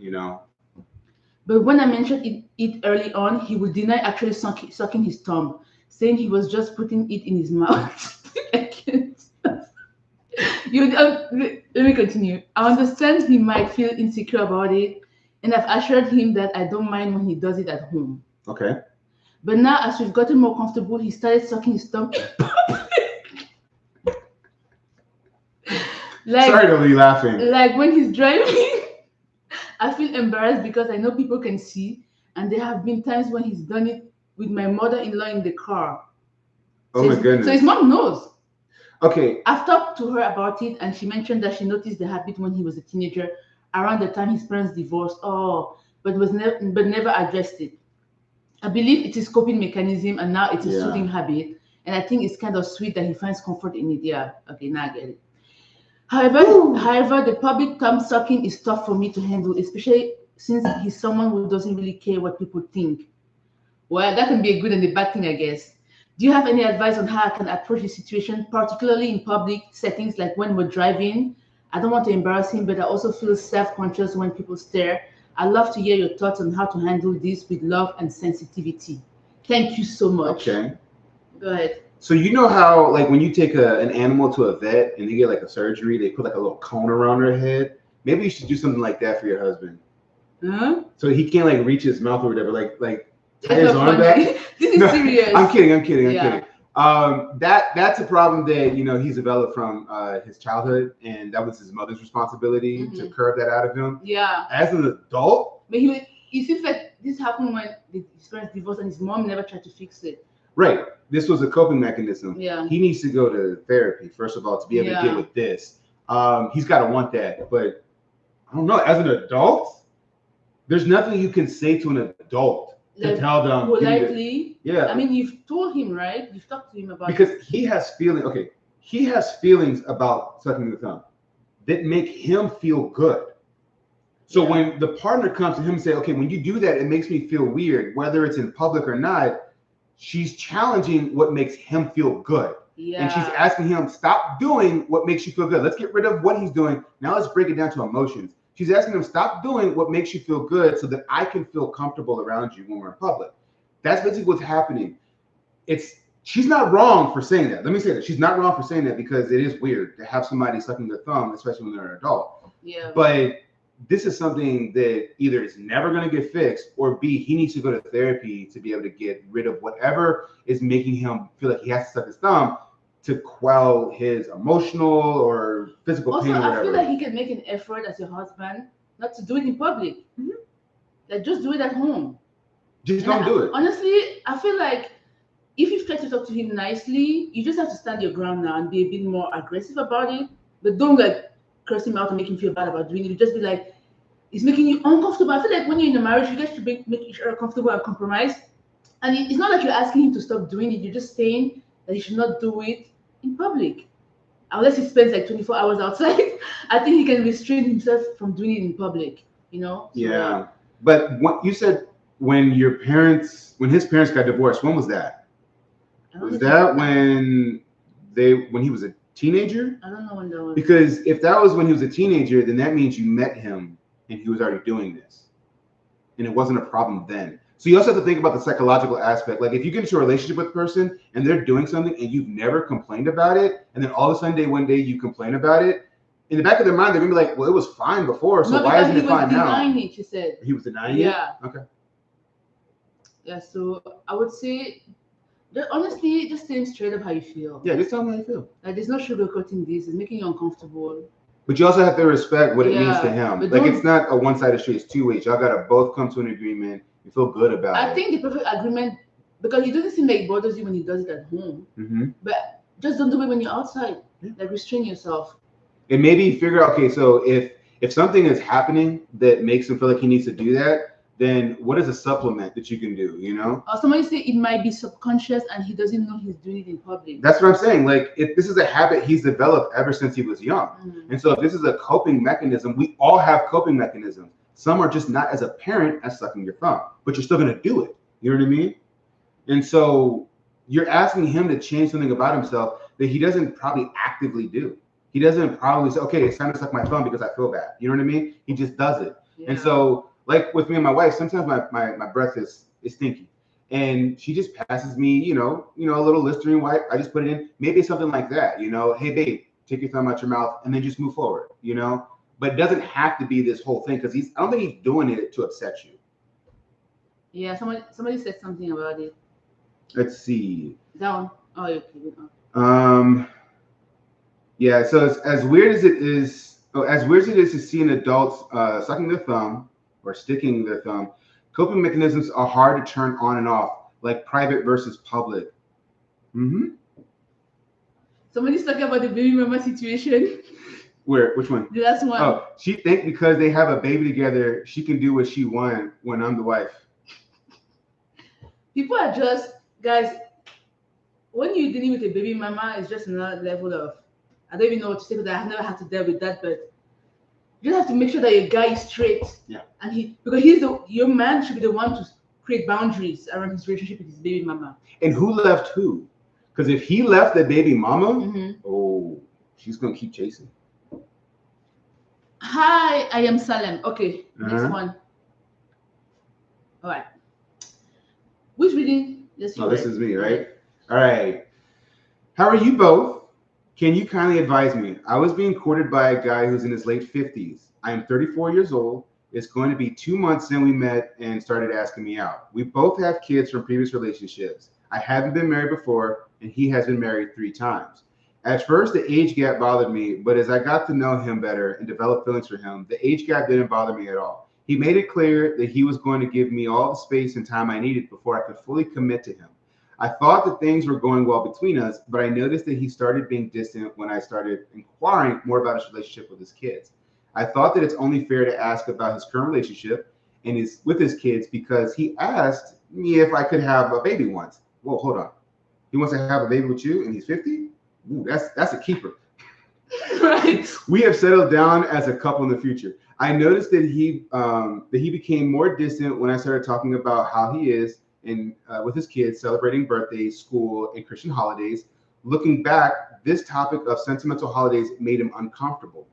But when I mentioned it early on, he would deny actually sucking his thumb, saying he was just putting it in his mouth. I can't. Let me continue. I understand he might feel insecure about it, and I've assured him that I don't mind when he does it at home. Okay. But now, as we've gotten more comfortable, he started sucking his thumb. Sorry to be laughing. Like when he's driving, I feel embarrassed because I know people can see, and there have been times when he's done it with my mother-in-law in the car. Oh my goodness. So his mom knows. Okay. I've talked to her about it, and she mentioned that she noticed the habit when he was a teenager, around the time his parents divorced. But never addressed it. I believe it is coping mechanism, and now it's a soothing habit. And I think it's kind of sweet that he finds comfort in it. Yeah. Okay, now I get it. However, the public thumb sucking is tough for me to handle, especially since he's someone who doesn't really care what people think. Well, that can be a good and a bad thing, I guess. Do you have any advice on how I can approach the situation, particularly in public settings like when we're driving? I don't want to embarrass him, but I also feel self-conscious when people stare. I'd love to hear your thoughts on how to handle this with love and sensitivity. Thank you so much. Okay. Go ahead. So you know how, like, when you take an animal to a vet and they get like a surgery, they put like a little cone around their head. Maybe you should do something like that for your husband. Huh? So he can't like reach his mouth or whatever. Like tie his arm back. This is serious. I'm kidding. That's a problem that he's developed from his childhood, and that was his mother's responsibility to curb that out of him. Yeah. As an adult, but it seems like this happened when his parents divorced, and his mom never tried to fix it. Right. This was a coping mechanism. Yeah. He needs to go to therapy first of all to be able to get with this. He's got to want that, but I don't know. As an adult, there's nothing you can say to an adult to tell them politely. Yeah. I mean, you've told him, right? You've talked to him about because he has feelings. Okay, he has feelings about sucking the thumb that make him feel good. So when the partner comes to him and say, "Okay, when you do that, it makes me feel weird," whether it's in public or not, she's challenging what makes him feel good. Yeah. And she's asking him, "Stop doing what makes you feel good. Let's get rid of what he's doing. Now let's break it down to emotions." She's asking him, "Stop doing what makes you feel good so that I can feel comfortable around you when we're in public." That's basically what's happening. She's not wrong for saying that. Let me say that. She's not wrong for saying that because it is weird to have somebody sucking their thumb, especially when they're an adult. Yeah. But this is something that either is never going to get fixed, or B, he needs to go to therapy to be able to get rid of whatever is making him feel like he has to suck his thumb to quell his emotional or physical pain or whatever. I feel like he can make an effort as your husband not to do it in public. Mm-hmm. Like, just do it at home. Just don't do it. Honestly, I feel like if you try to talk to him nicely, you just have to stand your ground now and be a bit more aggressive about it. But don't curse him out and make him feel bad about doing it. You just be like, it's making you uncomfortable. I feel like when you're in a marriage, you guys should make each other comfortable and compromise. And it's not like you're asking him to stop doing it. You're just saying that he should not do it in public. Unless he spends like 24 hours outside, I think he can restrain himself from doing it in public, So, yeah. But what you said when his parents got divorced, when was that? Was that when he was a teenager? I don't know when that was. Because if that was when he was a teenager, then that means you met him and he was already doing this. And it wasn't a problem then. So you also have to think about the psychological aspect. Like if you get into a relationship with a person and they're doing something and you've never complained about it, and then all of a sudden one day you complain about it, in the back of their mind, they're gonna be like, well, it was fine before, so why isn't it fine now? He was denying it, she said. He was denying it? Yeah. Okay. Yeah, so I would say, honestly, just tell him straight up how you feel. Yeah, just tell him how you feel. Like, there's no sugarcoating this. It's making you uncomfortable. But you also have to respect what it means to him. Like, it's not a one-sided street. It's two ways. Y'all got to both come to an agreement and feel good about it. I think the perfect agreement, because it doesn't seem like it bothers you when he does it at home. Mm-hmm. But just don't do it when you're outside. Yeah. Like, restrain yourself. And maybe figure out, okay, so if something is happening that makes him feel like he needs to do that, then what is a supplement that you can do, Or somebody say it might be subconscious and he doesn't know he's doing it in public. That's what I'm saying. Like, if this is a habit he's developed ever since he was young. Mm-hmm. And so if this is a coping mechanism, we all have coping mechanisms. Some are just not as apparent as sucking your thumb, but you're still going to do it. You know what I mean? And so you're asking him to change something about himself that he doesn't probably actively do. He doesn't probably say, okay, it's time to suck my thumb because I feel bad. You know what I mean? He just does it. Yeah. And so, Like with me and my wife, sometimes my breath is stinky. And she just passes me, a little Listerine wipe. I just put it in. Maybe something like that, Hey, babe, take your thumb out your mouth and then just move forward. But it doesn't have to be this whole thing because I don't think he's doing it to upset you. Yeah, somebody said something about it. Let's see. Down. Oh, okay. Yeah. So it's as weird as it is. Oh, as weird as it is to see an adult sucking their thumb or sticking their thumb, coping mechanisms are hard to turn on and off, like private versus public. Mm-hmm. Somebody's talking about the baby mama situation. Where? Which one? The last one. Oh, she think because they have a baby together, she can do what she wants when I'm the wife. People are just, guys, when you're dealing with a baby mama, it's just another level of, I don't even know what to say because I've never had to deal with that, but you just have to make sure that your guy is straight. Yeah. And because your man should be the one to create boundaries around his relationship with his baby mama. And who left who? Because if he left the baby mama, mm-hmm. She's gonna keep chasing. Hi, I am Salem. Okay, next one. All right. Which reading? This is me, right? All right. How are you both? Can you kindly advise me? I was being courted by a guy who's in his late 50s. I am 34 years old. It's going to be 2 months since we met and started asking me out. We both have kids from previous relationships. I haven't been married before, and he has been married 3 times. At first, the age gap bothered me, but as I got to know him better and developed feelings for him, the age gap didn't bother me at all. He made it clear that he was going to give me all the space and time I needed before I could fully commit to him. I thought that things were going well between us, but I noticed that he started being distant when I started inquiring more about his relationship with his kids. I thought that it's only fair to ask about his current relationship and with his kids because he asked me if I could have a baby once. Whoa, hold on. He wants to have a baby with you and he's 50? Ooh, that's a keeper. Right. We have settled down as a couple in the future. I noticed that he became more distant when I started talking about how he is and with his kids celebrating birthdays, school, and Christian holidays. Looking back, this topic of sentimental holidays made him uncomfortable.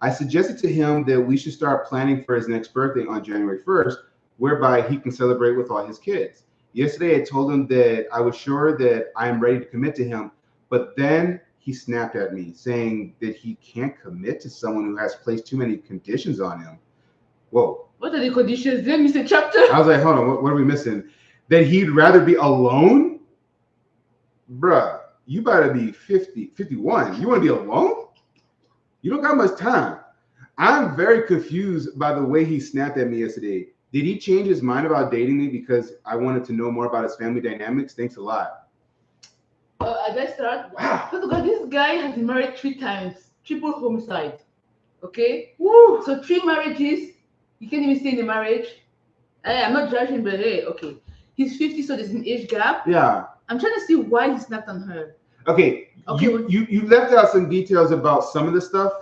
I suggested to him that we should start planning for his next birthday on January 1st, whereby he can celebrate with all his kids. Yesterday, I told him that I was sure that I am ready to commit to him, but then he snapped at me, saying that he can't commit to someone who has placed too many conditions on him. Whoa. What are the conditions? Did I miss a chapter? I was like, hold on, what are we missing? That he'd rather be alone? Bruh, you better be 50, 51. You want to be alone? You don't got much time. I'm very confused by the way he snapped at me yesterday. Did he change his mind about dating me because I wanted to know more about his family dynamics? Thanks a lot. I guess start. Wow. Because this guy has been married 3 times, triple homicide. Okay? Woo. So 3 marriages. You can't even stay in the marriage. I'm not judging, but hey, okay. He's 50, so there's an age gap. Yeah. I'm trying to see why he snapped on her. Okay. You left out some details about some of the stuff,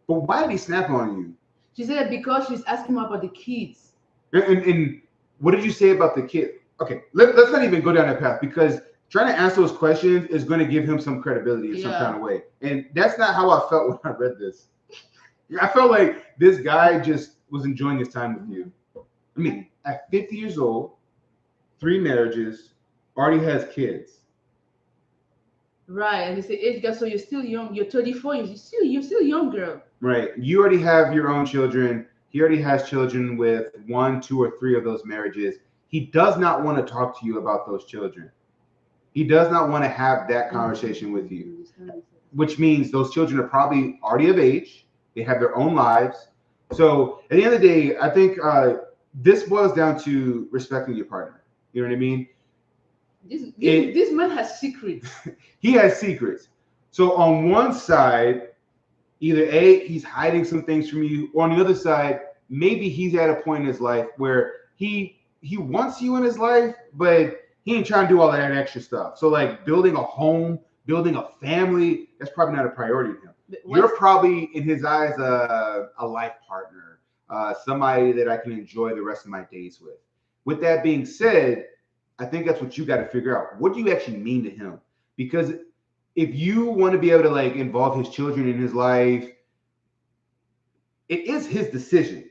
but why did he snap on you? She said that because she's asking him about the kids. And what did you say about the kid? Okay, let's not even go down that path because trying to answer those questions is going to give him some credibility in some kind of way. And that's not how I felt when I read this. I felt like this guy just was enjoying his time with you. I mean, at 50 years old, 3 marriages, already has kids. Right, and it's the age gap, so you're still young. You're 34. You're still young, girl. Right. You already have your own children. He already has children with 1, 2, or 3 of those marriages. He does not want to talk to you about those children. He does not want to have that conversation with you, which means those children are probably already of age. They have their own lives. So at the end of the day, I think this boils down to respecting your partner. You know what I mean? This man has secrets. He has secrets. So on one side, either A, he's hiding some things from you, or on the other side, maybe he's at a point in his life where he wants you in his life, but he ain't trying to do all that extra stuff. So like building a home, building a family, that's probably not a priority to him. You're probably in his eyes a life partner, somebody that I can enjoy the rest of my days with. With that being said, I think that's what you got to figure out. What do you actually mean to him? Because if you want to be able to like involve his children in his life, it is his decision.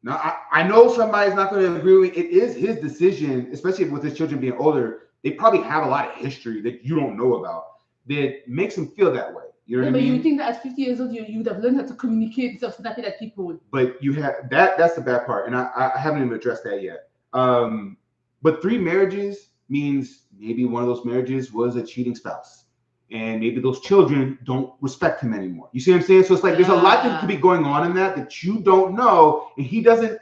Now, I know somebody's not going to agree with me. It is his decision, especially with his children being older. They probably have a lot of history that you don't know about that makes him feel that way. You know what I mean? But you think that at 50 years old, you would have learned how to communicate instead of snapping at people. But you have that's the bad part. And I haven't even addressed that yet. But 3 marriages means maybe one of those marriages was a cheating spouse. And maybe those children don't respect him anymore. You see what I'm saying? So it's like there's a lot that could be going on in that you don't know, and he doesn't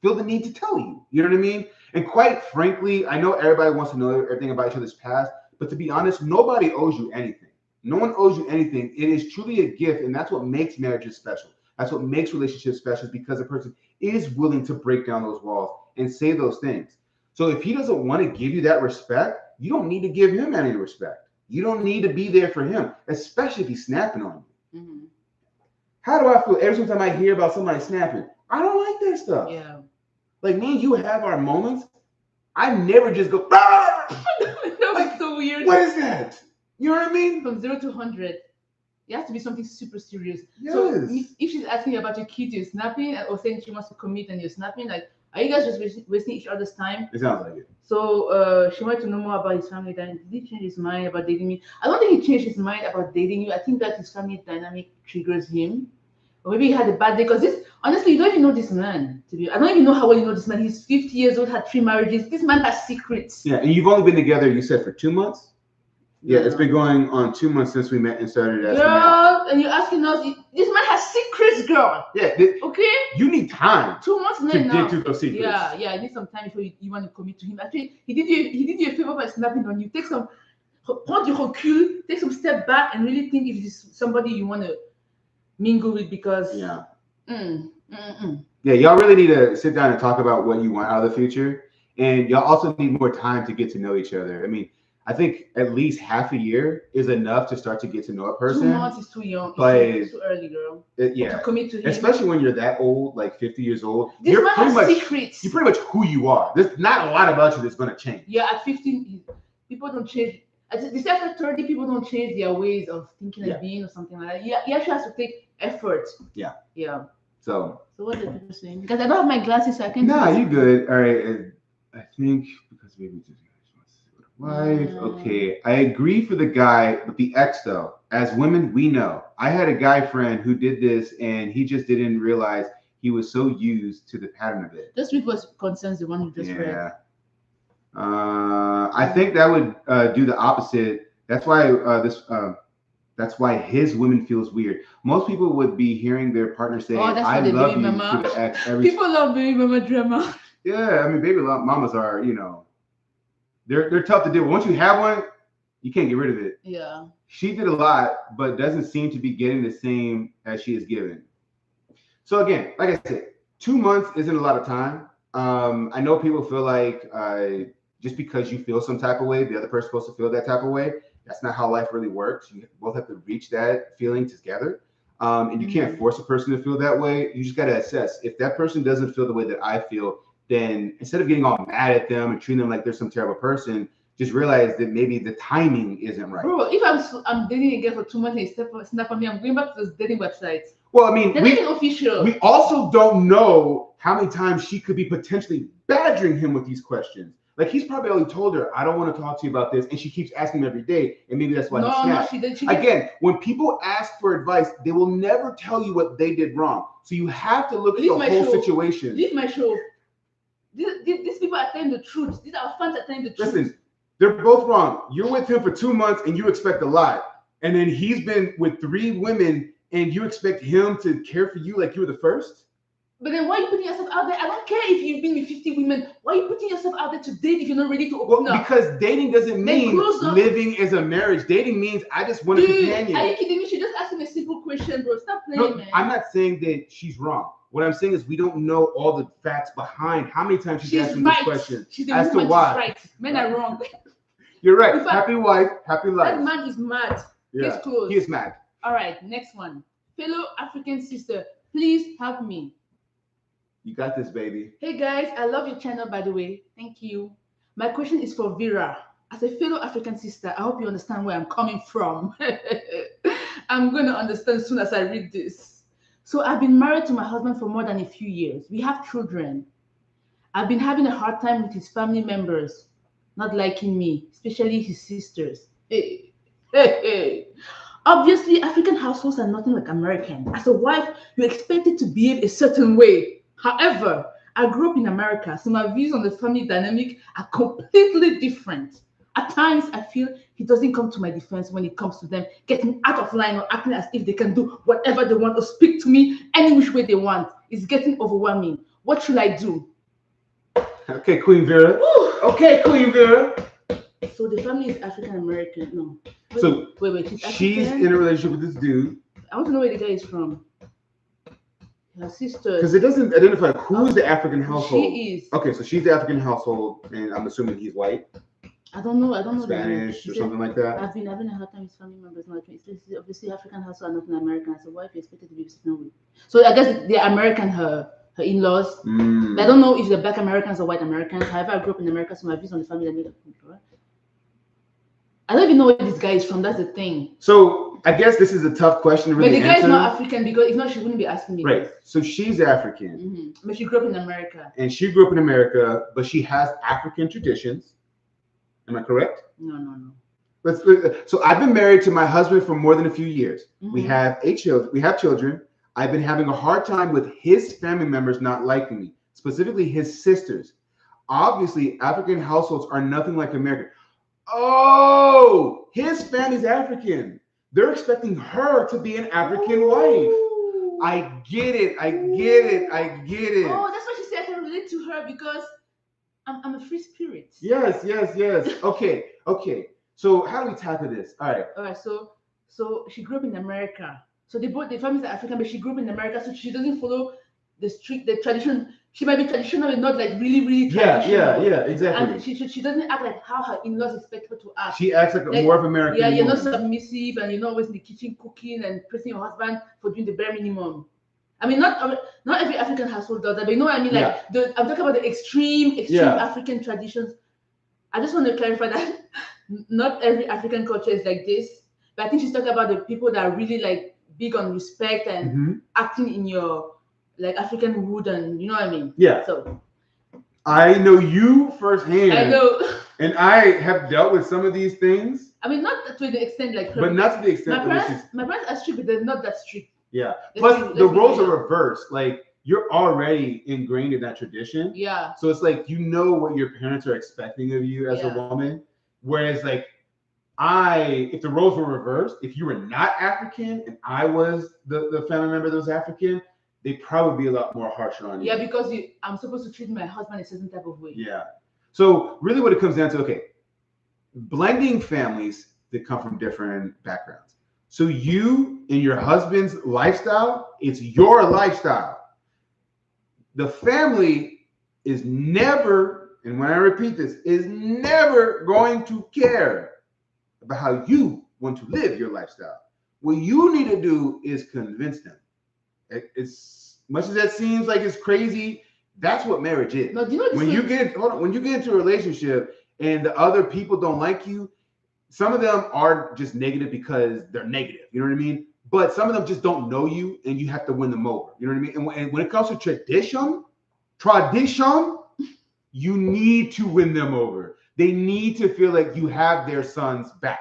feel the need to tell you. You know what I mean? And quite frankly, I know everybody wants to know everything about each other's past, but to be honest, nobody owes you anything. No one owes you anything. It is truly a gift, and that's what makes marriages special. That's what makes relationships special, because a person is willing to break down those walls and say those things. So if he doesn't want to give you that respect, you don't need to give him any respect. You don't need to be there for him, especially if he's snapping on you. Mm-hmm. How do I feel every time I hear about somebody snapping? I don't like that stuff. Yeah. Like, me and you have our moments. I never just go, ah! That was like, so weird. What is that? You know what I mean? From 0 to 100, it has to be something super serious. Yes. So if she's asking you about your kid, you're snapping, or saying she wants to commit and you're snapping, like, are you guys just wasting each other's time? It sounds like it. So she wanted to know more about his family dynamic. Did he change his mind about dating me? I don't think he changed his mind about dating you. I think that his family dynamic triggers him. Or maybe he had a bad day, because honestly, you don't even know this man. I don't even know how well you know this man. He's 50 years old, had 3 marriages. This man has secrets. Yeah, and you've only been together, you said, for 2 months? Yeah, it's been going on 2 months since we met and started asking. Girl, and you're asking us, this man has secrets, girl. Yeah. Okay? You need time 2 months to dig through those secrets. Yeah, I need some time before you want to commit to him. Actually, he did you a favor by snapping on you. Take some, prends du recul, take some step back and really think if it's somebody you want to mingle with, because yeah, y'all really need to sit down and talk about what you want out of the future, and y'all also need more time to get to know each other. I mean, I think at least half a year is enough to start to get to know a person. 2 months is too young. It's too early, girl. Yeah. To commit to him. Especially when you're that old, like 50 years old. You're secrets. You're pretty much who you are. There's not a lot about you that's going to change. Yeah, at 15, people don't change. They say after 30, people don't change their ways of thinking and being or something like that. You actually have to take effort. Yeah. Yeah. So what are people saying? Because I don't have my glasses, so I can't. Nah, you good. All right. I think because maybe just wife. Okay, I agree for the guy with the ex though. As women, we know. I had a guy friend who did this, and he just didn't realize he was so used to the pattern of it. Just read what concerns the one you just read. Yeah. I think that would do the opposite. That's why that's why his women feels weird. Most people would be hearing their partner say, "I love you" to the ex. People love baby mama drama. Yeah, I mean, baby mamas are, they're tough to deal with. Once you have one, you can't get rid of it. Yeah. She did a lot, but doesn't seem to be getting the same as she is given. So again, like I said, 2 months isn't a lot of time. I know people feel like just because you feel some type of way, the other person's supposed to feel that type of way. That's not how life really works. You both have to reach that feeling together. And you can't force a person to feel that way. You just got to assess. If that person doesn't feel the way that I feel, then instead of getting all mad at them and treating them like they're some terrible person, just realize that maybe the timing isn't right. Bro, if I'm dating a girl for 2 months and he snap on me, I'm going back to those dating websites. Well, I mean, official. We also don't know how many times she could be potentially badgering him with these questions. Like, he's probably already told her, "I don't want to talk to you about this," and she keeps asking him every day, and maybe that's why he snapped. She did. Again, when people ask for advice, they will never tell you what they did wrong. So you have to look at the whole situation. Leave my show. These people are telling the truth. These are fans are telling the truth. Listen, they're both wrong. You're with him for 2 months and you expect a lot. And then he's been with 3 women and you expect him to care for you like you were the first? But then why are you putting yourself out there? I don't care if you've been with 50 women. Why are you putting yourself out there to date if you're not ready to open up? Because dating doesn't mean living as a marriage. Dating means I just want a companion. Are you kidding me? She just asked him a simple question, bro. Stop playing, man. I'm not saying that she's wrong. What I'm saying is we don't know all the facts behind how many times she's asking this question. She's the as woman, to why. She's right. Men are wrong. You're right. Fact, happy wife, happy life. That man is mad. Yeah. Case closed. He is mad. All right, next one. Fellow African sister, please help me. You got this, baby. Hey guys, I love your channel, by the way. Thank you. My question is for Vera. As a fellow African sister, I hope you understand where I'm coming from. I'm going to understand as soon as I read this. So I've been married to my husband for more than a few years. We have children. I've been having a hard time with his family members not liking me, especially his sisters. Hey, hey, hey. Obviously, African households are nothing like American. As a wife, you're expected to behave a certain way. However, I grew up in America, so my views on the family dynamic are completely different. At times, I feel he doesn't come to my defense when it comes to them getting out of line or acting as if they can do whatever they want or speak to me any which way they want. It's getting overwhelming. What should I do? Okay, Queen Vera. Woo! Okay, Queen Vera. So the family is African American. No. So wait. She's in a relationship with this dude. I want to know where the guy is from. Her sister. Because it doesn't identify who is the African household. She is. Okay, so she's the African household, and I'm assuming he's white. I don't know. Spanish or something like that. I've been having a hard time with family members. Not obviously African household, not an American. As a wife, you're expected to be certain way. So I guess they're American. Her in-laws. I don't know if they're black Americans or white Americans. However, I grew up in America, so my views on the family dynamic. I don't even know where this guy is from. That's the thing. So I guess this is a tough question to really answer. But the guy is not African because if not, she wouldn't be asking me. Right. This. So she's African. But she grew up in America. And she grew up in America, but she has African traditions. Am I correct? No. So I've been married to my husband for more than a few years. We have 8 children. We have children. I've been having a hard time with his family members not liking me, specifically his sisters. Obviously, African households are nothing like American. Oh, his family's African. They're expecting her to be an African wife. I get it. Oh, that's why she said I can relate to her because I'm a free spirit. Yes. Okay. So how do we tackle this? All right. So she grew up in America. So the families are African, but she grew up in America, so she doesn't follow the tradition. She might be traditional, but not like really traditional. Yeah, exactly. And she doesn't act like how her in-laws expect her to act. She acts like more of American. Yeah, you're not submissive, and you're not always in the kitchen cooking and pressing your husband for doing the bare minimum. I mean, not every African household does that, but you know what I mean. Like I'm talking about the extreme African traditions. I just want to clarify that not every African culture is like this, but I think she's talking about the people that are really like big on respect and acting in your like African wood, and you know what I mean. Yeah. So I know you firsthand. I know. And I have dealt with some of these things. I mean, not to the extent like her. But not to the extent. My parents are strict, but they're not that strict. Yeah. Plus, the roles are reversed. Like you're already ingrained in that tradition. Yeah. So it's like you know what your parents are expecting of you as a woman. Whereas like if the roles were reversed, if you were not African and I was the family member that was African, they'd probably be a lot more harsher on you. Yeah, because I'm supposed to treat my husband a certain type of way. Yeah. So really what it comes down to, okay, blending families that come from different backgrounds. So you and your husband's lifestyle, it's your lifestyle. The family is never, and when I repeat this, is never going to care about how you want to live your lifestyle. What you need to do is convince them. As much as that seems like it's crazy, that's what marriage is. No, do you know when you get into a relationship and the other people don't like you, some of them are just negative because they're negative. You know what I mean? But some of them just don't know you, and you have to win them over. You know what I mean? And when it comes to tradition, you need to win them over. They need to feel like you have their son's back.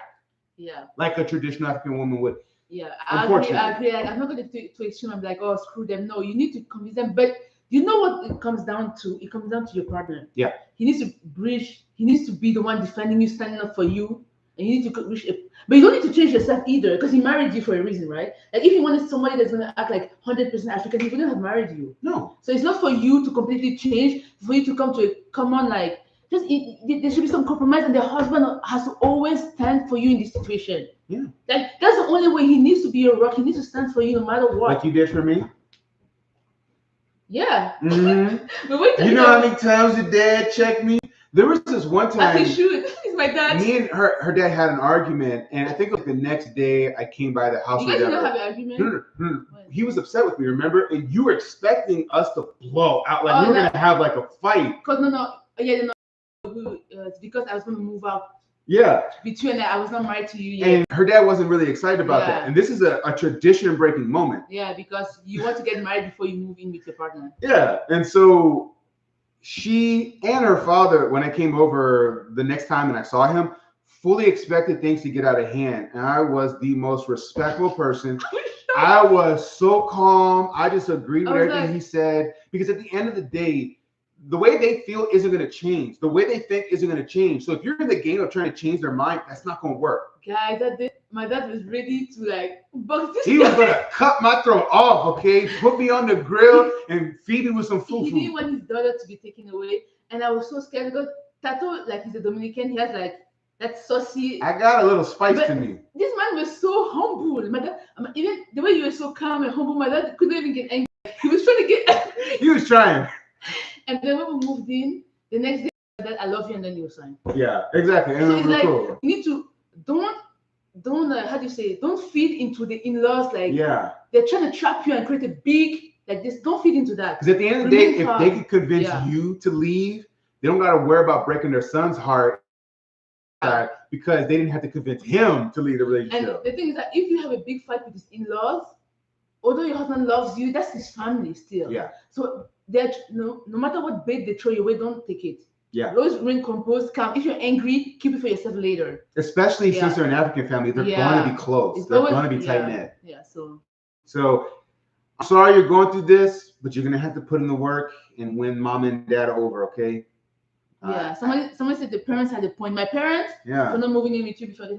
Yeah. Like a traditional African woman would. Yeah, I agree. Like, I'm not going to extreme. I'm like, oh, screw them. No, you need to convince them. But you know what it comes down to? It comes down to your partner. Yeah. He needs to bridge. He needs to be the one defending you, standing up for you. And you need to reach it. But you don't need to change yourself either, because he married you for a reason, right? Like if you wanted somebody that's going to act like 100% African, he wouldn't have married you. No. So it's not for you to completely change, for you to come to a common, like, there should be some compromise, and the husband has to always stand for you in this situation. Yeah. Like that's the only way. He needs to be your rock. He needs to stand for you no matter what. Like you did for me? Yeah. Mm-hmm. But wait, you know how many times your dad checked me? There was this one time. As he should. He's my dad. Me and her dad had an argument, and I think it was the next day I came by the house. You guys didn't have an argument? No. He was upset with me, remember? And you were expecting us to blow out, like we were gonna have like a fight. It's because I was gonna move out Yeah. Between that, I was not married to you yet. And her dad wasn't really excited about that. And this is a tradition breaking moment. Yeah, because you want to get married before you move in with your partner. Yeah. And so she and her father, when I came over the next time and I saw him, fully expected things to get out of hand. And I was the most respectful person. I was so calm. I just agreed with everything he said. Because at the end of the day, the way they feel isn't going to change. The way they think isn't going to change. So if you're in the game of trying to change their mind, that's not going to work. Guys, my dad was ready to like box this He was going to cut my throat off, okay? Put me on the grill and feed me with some food. He didn't want his daughter to be taken away. And I was so scared because Tato, like he's a Dominican, he has like that saucy. I got a little spice to me. This man was so humble. My dad, even the way you were so calm and humble, my dad couldn't even get angry. He was trying to get angry. He was trying. And then when we moved in, the next day, that I love you, and then you sign. Yeah, exactly. And so it's like cool. You need to don't how do you say? Don't feed into the in-laws. Like they're trying to trap you and create a big like this. Don't feed into that. Because at the end of the day, if they can convince you to leave, they don't got to worry about breaking their son's heart. Because they didn't have to convince him to leave the relationship. And the thing is that if you have a big fight with his in-laws, although your husband loves you, that's his family still. Yeah. So that no matter what bait they throw your way, don't take it. Yeah. Always remain composed, calm. If you're angry, keep it for yourself later. Especially since they're an African family, they're going to be close. They're going to be tight knit. Yeah. So I'm sorry you're going through this, but you're gonna have to put in the work and win mom and dad over, okay? Somebody said the parents had a point. My parents, for not moving in with you before. I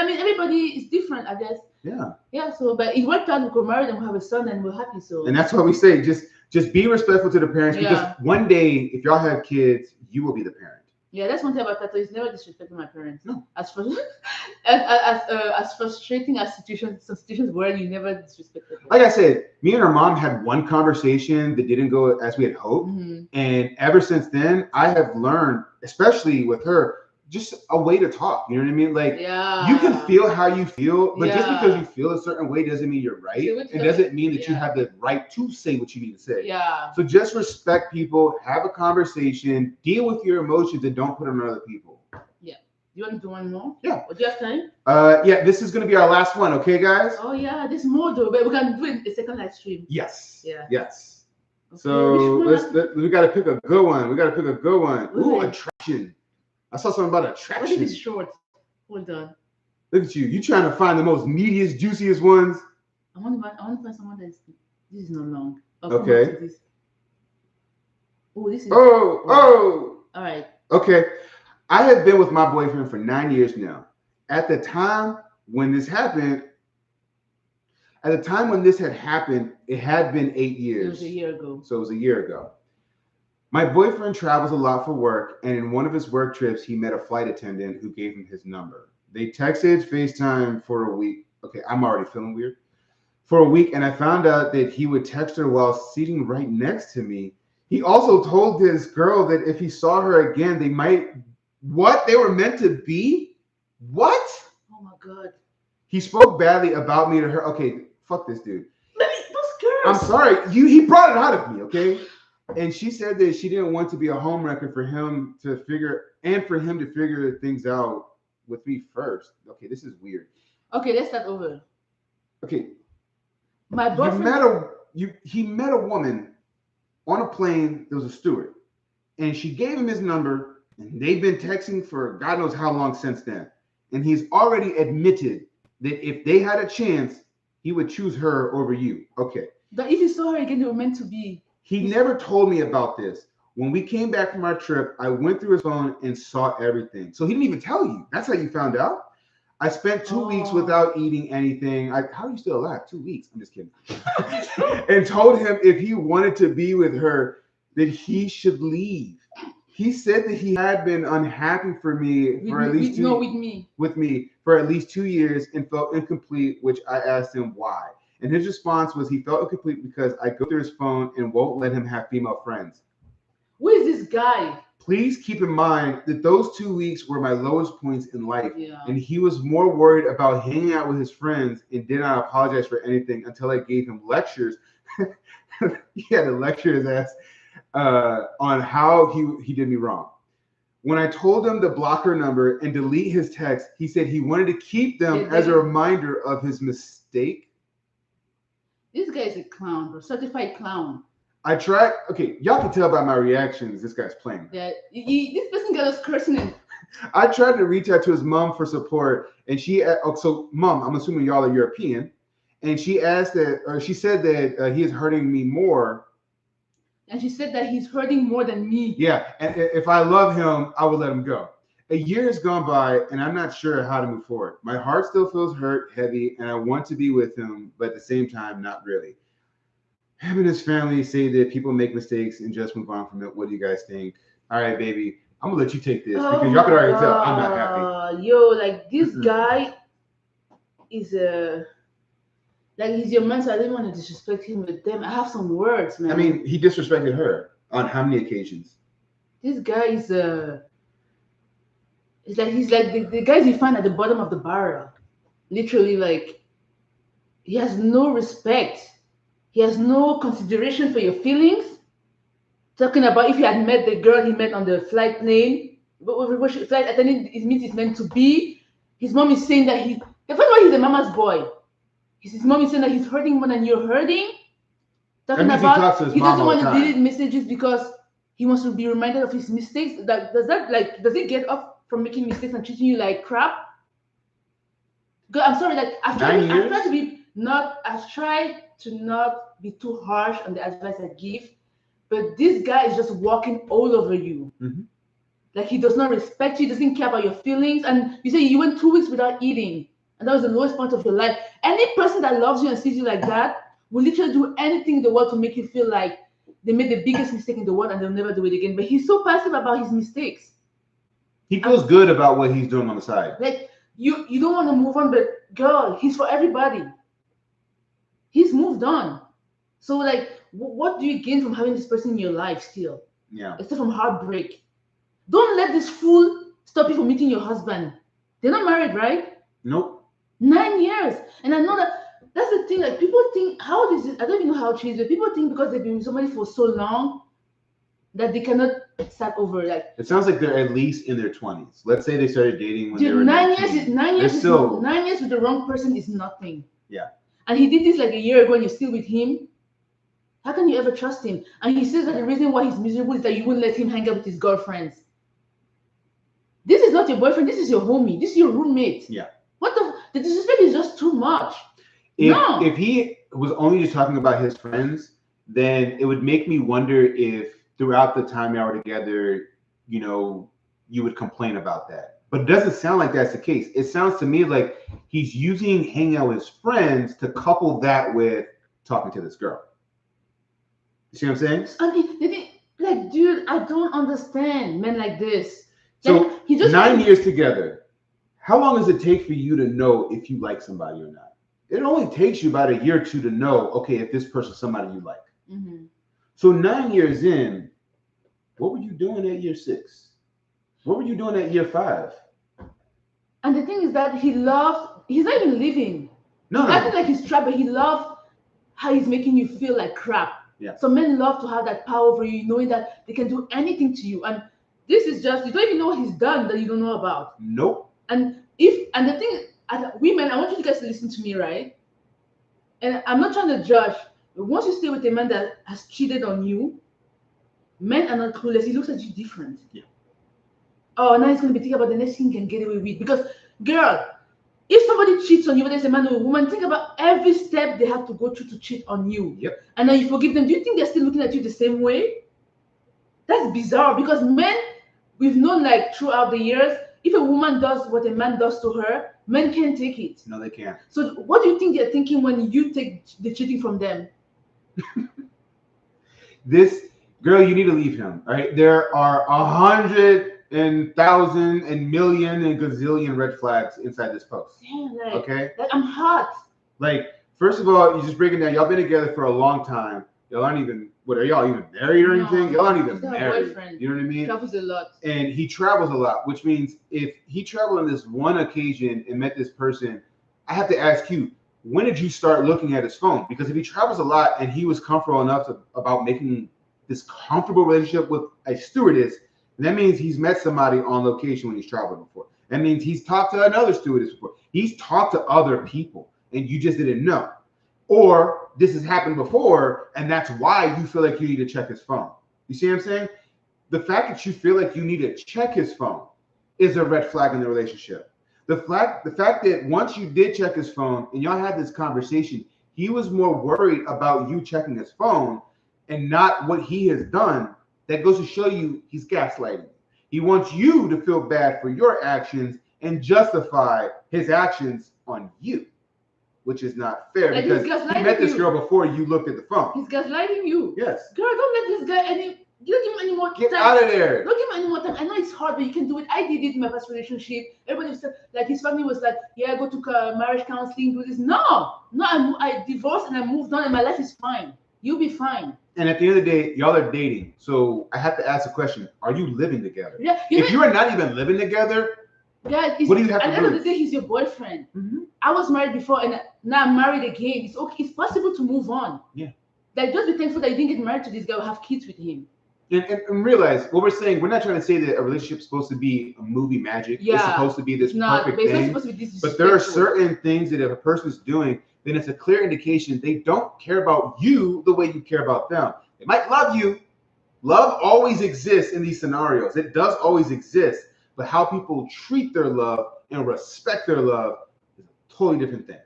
mean everybody is different, I guess. Yeah. So, but it worked out. We got married and we have a son, and we're happy. So. And that's what we say. Just be respectful to the parents because one day, if y'all have kids, you will be the parent. Yeah, that's one thing about Tato. He's never disrespected my parents. No. As frustrating as some situations were, you never disrespected them. Like I said, me and her mom had one conversation that didn't go as we had hoped. Mm-hmm. And ever since then, I have learned, especially with her, just a way to talk. You know what I mean? Like, you can feel how you feel, but just because you feel a certain way doesn't mean you're right. It doesn't mean that you have the right to say what you need to say. Yeah. So just respect people, have a conversation, deal with your emotions, and don't put them on other people. Yeah. You want to do one more? Yeah. Or do you have time? Yeah, this is going to be our last one. Okay, guys? Oh, yeah. There's more, though, but we can do it a second live stream. Yes. Yeah. Yes. Okay. So we got to pick a good one. Ooh, attraction. I saw something about attraction. What is this short? Hold on. Look at you. You trying to find the most meatiest, juiciest ones? I want to find someone that's. This is not long. Okay. Oh, this is. Oh. All right. Okay. I have been with my boyfriend for 9 years now. At the time when this happened, had happened, it had been 8 years. It was a year ago. So it was a year ago. My boyfriend travels a lot for work, and in one of his work trips, he met a flight attendant who gave him his number. They texted FaceTime for a week. Okay, I'm already feeling weird. For a week, and I found out that he would text her while sitting right next to me. He also told this girl that if he saw her again, they were meant to be? What? Oh my God. He spoke badly about me to her. Okay, fuck this dude. Those girls. I'm sorry. He brought it out of me, okay? And she said that she didn't want to be a homewrecker for him to figure things out with me first. Okay, this is weird. Okay, let's start over. Okay. My boyfriend. He met a woman on a plane that was a steward. And she gave him his number, and they've been texting for God knows how long since then. And he's already admitted that if they had a chance, he would choose her over you. Okay. But if you saw her again, they were meant to be. He never told me about this. When we came back from our trip, I went through his phone and saw everything. So he didn't even tell you. That's how you found out. I spent 2 weeks without eating anything. How are you still alive? 2 weeks. I'm just kidding. And told him if he wanted to be with her, that he should leave. He said that he had been unhappy for me with me for at least 2 years and felt incomplete, which I asked him why. And his response was he felt incomplete because I go through his phone and won't let him have female friends. Who is this guy? Please keep in mind that those 2 weeks were my lowest points in life. Yeah. And he was more worried about hanging out with his friends and did not apologize for anything until I gave him lectures. He had to lecture his ass on how he did me wrong. When I told him to block her number and delete his text, he said he wanted to keep them as a reminder of his mistake. This guy is a clown, bro. Certified clown. I tried. Okay, y'all can tell by my reactions. This guy's playing. Yeah, this person got us cursing him. I tried to reach out to his mom for support, and she. So, mom, I'm assuming y'all are European, and she asked that, or she said that he is hurting me more. And she said that he's hurting more than me. Yeah, and if I love him, I would let him go. A year has gone by, and I'm not sure how to move forward. My heart still feels hurt, heavy, and I want to be with him, but at the same time, not really. Him and his family say that people make mistakes and just move on from it. What do you guys think? All right, baby, I'm gonna let you take this because y'all can already tell I'm not happy. Yo, like this guy is like he's your man, so I didn't want to disrespect him with them. I have some words, man. I mean, he disrespected her on how many occasions? This guy is he's like the guys you find at the bottom of the barrel. Literally, like he has no respect. He has no consideration for your feelings. Talking about if he had met the girl he met on the flight plane, flight attendant, it means it's meant to be. His mom is saying that the first one, he's a mama's boy. His mom is saying that he's hurting more than you're hurting. Talking about he doesn't want to delete messages because he wants to be reminded of his mistakes. Does he get off from making mistakes and treating you like crap? God, I'm sorry, like I've tried to not be too harsh on the advice I give, but this guy is just walking all over you. Mm-hmm. Like he does not respect you, doesn't care about your feelings, and you say you went 2 weeks without eating, and that was the lowest point of your life. Any person that loves you and sees you like that will literally do anything in the world to make you feel like they made the biggest mistake in the world and they'll never do it again. But he's so passive about his mistakes. He feels good about what he's doing on the side. Like you don't want to move on, but girl, he's for everybody. He's moved on. So like, what do you gain from having this person in your life still? Yeah. Except from heartbreak. Don't let this fool stop you from meeting your husband. They're not married, right? Nope. 9 years. And I know that's the thing. Like people think, how old is it? I don't even know how old she is, but people think because they've been with somebody for so long that they cannot start over. Like it sounds like they're at least in their 20s. Let's say they started dating when they were 9 19. years. 9 years. 9 years with the wrong person is nothing. Yeah. And he did this like a year ago, and you're still with him. How can you ever trust him? And he says that the reason why he's miserable is that you won't let him hang out with his girlfriends. This is not your boyfriend. This is your homie. This is your roommate. Yeah. What the disrespect is just too much. If he was only just talking about his friends, then it would make me wonder if throughout the time y'all were together, you would complain about that. But it doesn't sound like that's the case. It sounds to me like he's using hanging out with his friends to couple that with talking to this girl. You see what I'm saying? I mean, like, dude, I don't understand men like this. So like, he just 9 years together. How long does it take for you to know if you like somebody or not? It only takes you about a year or two to know, okay, if this person's somebody you like. Mm-hmm. So 9 years in, what were you doing at year 6? What were you doing at year 5? And the thing is that he's not even living. No. I feel like he's trapped, but he loves how he's making you feel like crap. Yeah. So men love to have that power over you, knowing that they can do anything to you. And this is just, you don't even know what he's done that you don't know about. Nope. And the thing, women, I want you guys to listen to me, right? And I'm not trying to judge, but once you stay with a man that has cheated on you, men are not clueless. He looks at you different. Yeah. Oh, now he's going to be thinking about the next thing he can get away with. Because, girl, if somebody cheats on you, whether it's a man or a woman, think about every step they have to go through to cheat on you. Yep. And then you forgive them. Do you think they're still looking at you the same way? That's bizarre, because men, we've known like throughout the years, if a woman does what a man does to her, men can't take it. No, they can't. So what do you think they're thinking when you take the cheating from them? This girl, you need to leave him. All right. There are 100,000 and million and gazillion red flags inside this post. Damn, like, okay. Like, I'm hot. Like, first of all, you just breaking down. Y'all been together for a long time. Y'all aren't even. What are y'all even married or anything? Y'all aren't even married. You know what I mean? Travels a lot. And he travels a lot, which means if he traveled on this one occasion and met this person, I have to ask you, when did you start looking at his phone? Because if he travels a lot and he was comfortable enough about making this comfortable relationship with a stewardess, And that means he's met somebody on location when he's traveled before. That means he's talked to another stewardess before. He's talked to other people and you just didn't know. Or this has happened before and that's why you feel like you need to check his phone. You see what I'm saying? The fact that you feel like you need to check his phone is a red flag in the relationship. The fact that once you did check his phone and y'all had this conversation, he was more worried about you checking his phone and not what he has done. That goes to show you he's gaslighting. He wants you to feel bad for your actions and justify his actions on you, which is not fair Like because he met this girl before you looked at the phone. He's gaslighting you. Yes. Girl, don't let this guy don't give him any more time. Get out of there. Don't give him any more time. I know it's hard, but you can do it. I did it in my past relationship. Everybody said, like, his family was like, yeah, go to marriage counseling, do this. No, I divorced and I moved on and my life is fine. You'll be fine. And at the end of the day, y'all are dating. So I have to ask a question. Are you living together? Yeah. If you are not even living together, yeah, what do you have to do? At the end of the day, he's your boyfriend. Mm-hmm. I was married before and now I'm married again. It's okay. It's possible to move on. Yeah. Like, just be thankful that you didn't get married to this guy or have kids with him. And realize what we're saying. We're not trying to say that a relationship is supposed to be a movie magic. Yeah. It's supposed to be this perfect it's thing. not supposed to be this. But there are certain things that if a person's doing, then it's a clear indication they don't care about you the way you care about them. They might love you. Love always exists in these scenarios. It does always exist. But how people treat their love and respect their love is a totally different thing.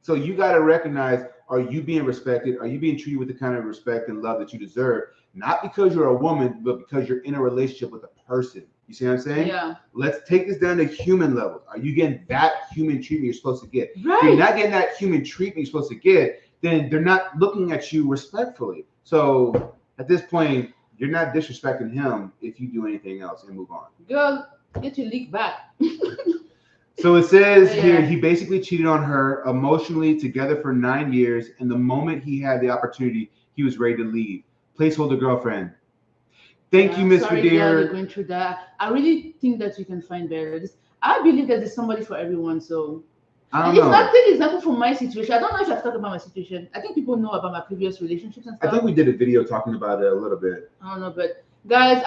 So you got to recognize, are you being respected? Are you being treated with the kind of respect and love that you deserve? Not because you're a woman, but because you're in a relationship with a person. You see what I'm saying? Yeah. Let's take this down to human levels. Are you getting that human treatment you're supposed to get? Right. If you're not getting that human treatment you're supposed to get, then they're not looking at you respectfully. So at this point, you're not disrespecting him if you do anything else and move on. Girl, get your leak back. So it says here, he basically cheated on her emotionally together for 9 years. And the moment he had the opportunity, he was ready to leave. Placeholder girlfriend. Thank you, Miss Sorry, Dear. You're going through that. I really think that you can find better. I believe that there's somebody for everyone. So I don't know. If not, take example from my situation. I don't know if I've talked about my situation. I think people know about my previous relationships and stuff. I think we did a video talking about it a little bit. I don't know, but guys,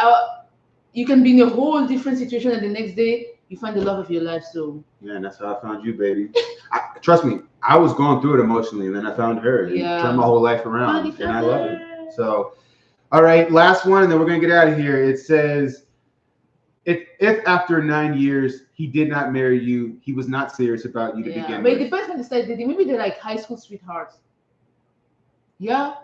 you can be in a whole different situation, and the next day you find the love of your life. So yeah, and that's how I found you, baby. Trust me, I was going through it emotionally, and then I found her and turned my whole life around, and I love it. So, all right, last one, and then we're gonna get out of here. It says, if after 9 years he did not marry you, he was not serious about you to begin with. But the person decided dating, maybe they're like high school sweethearts. Yeah.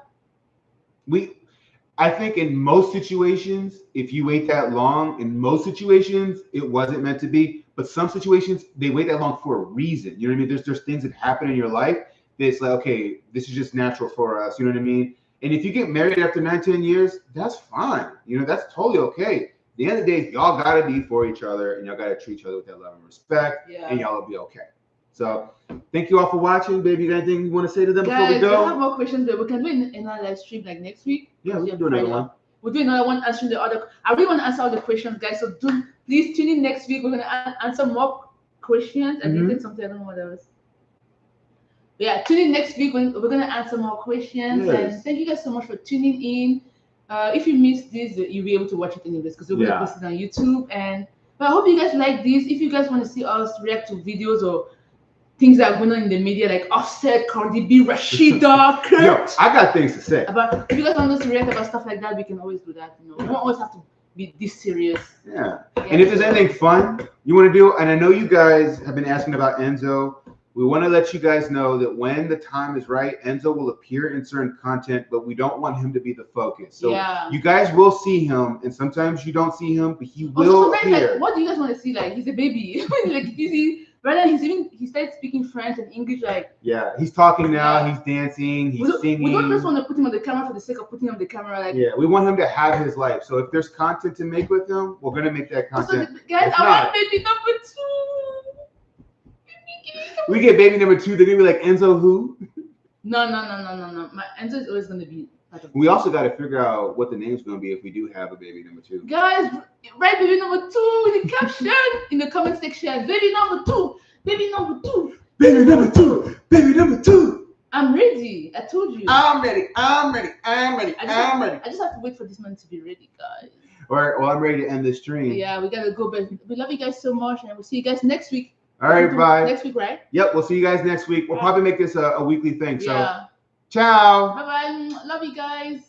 I think in most situations, if you wait that long, in most situations, it wasn't meant to be. But some situations, they wait that long for a reason. You know what I mean? There's things that happen in your life that's like, okay, this is just natural for us. You know what I mean? And if you get married after 9-10 years, that's fine. You know, that's totally okay. At the end of the day, y'all got to be for each other, and y'all got to treat each other with that love and respect, and y'all will be okay. So thank you all for watching. Baby, you got anything you want to say to them before we go? I have more questions, but we can do it in our live stream like next week. Yeah, we can do another one. We'll do another one answering the other. I really want to answer all the questions, guys. So please tune in next week. We're gonna answer more questions. I did something. I don't know what that was. But yeah, tune in next week when we're gonna answer more questions. Yes. And thank you guys so much for tuning in. If you missed this, you'll be able to watch it in English because we're gonna post it on YouTube. And I hope you guys like this. If you guys want to see us react to videos or things that are going on in the media, like Offset, Cardi B, Rashida, Kurt. Yo, I got things to say. But if you guys want us to react about stuff like that, we can always do that. You know, we don't always have to be this serious. Yeah. And if there's anything fun you want to do, and I know you guys have been asking about Enzo, we want to let you guys know that when the time is right, Enzo will appear in certain content, but we don't want him to be the focus. So you guys will see him, and sometimes you don't see him, but he will appear. Like, what do you guys want to see? Like, he's a baby. Like, right now, he started speaking French and English. Like, he's talking now. He's dancing. He's singing. We don't just want to put him on the camera for the sake of putting him on the camera. Like, we want him to have his life. So if there's content to make with him, we're gonna make that content. So guys, I want baby number 2. We get baby number 2. They're gonna be like, Enzo who? No. My Enzo is always gonna be. We also got to figure out what the name's going to be if we do have a baby number 2. Guys, write baby number 2 in the caption, in the comment section. Baby number 2. Baby number 2. Baby number 2. Baby number 2. I'm ready. I told you. I'm ready. I just have to wait for this man to be ready, guys. All right. Well, I'm ready to end this stream. Yeah, we gotta go, but we love you guys so much, and we'll see you guys next week. All right. Bye. Next week, right? Yep. We'll see you guys next week. We'll probably make this a weekly thing. So, Yeah. ciao. Bye bye. Love you guys.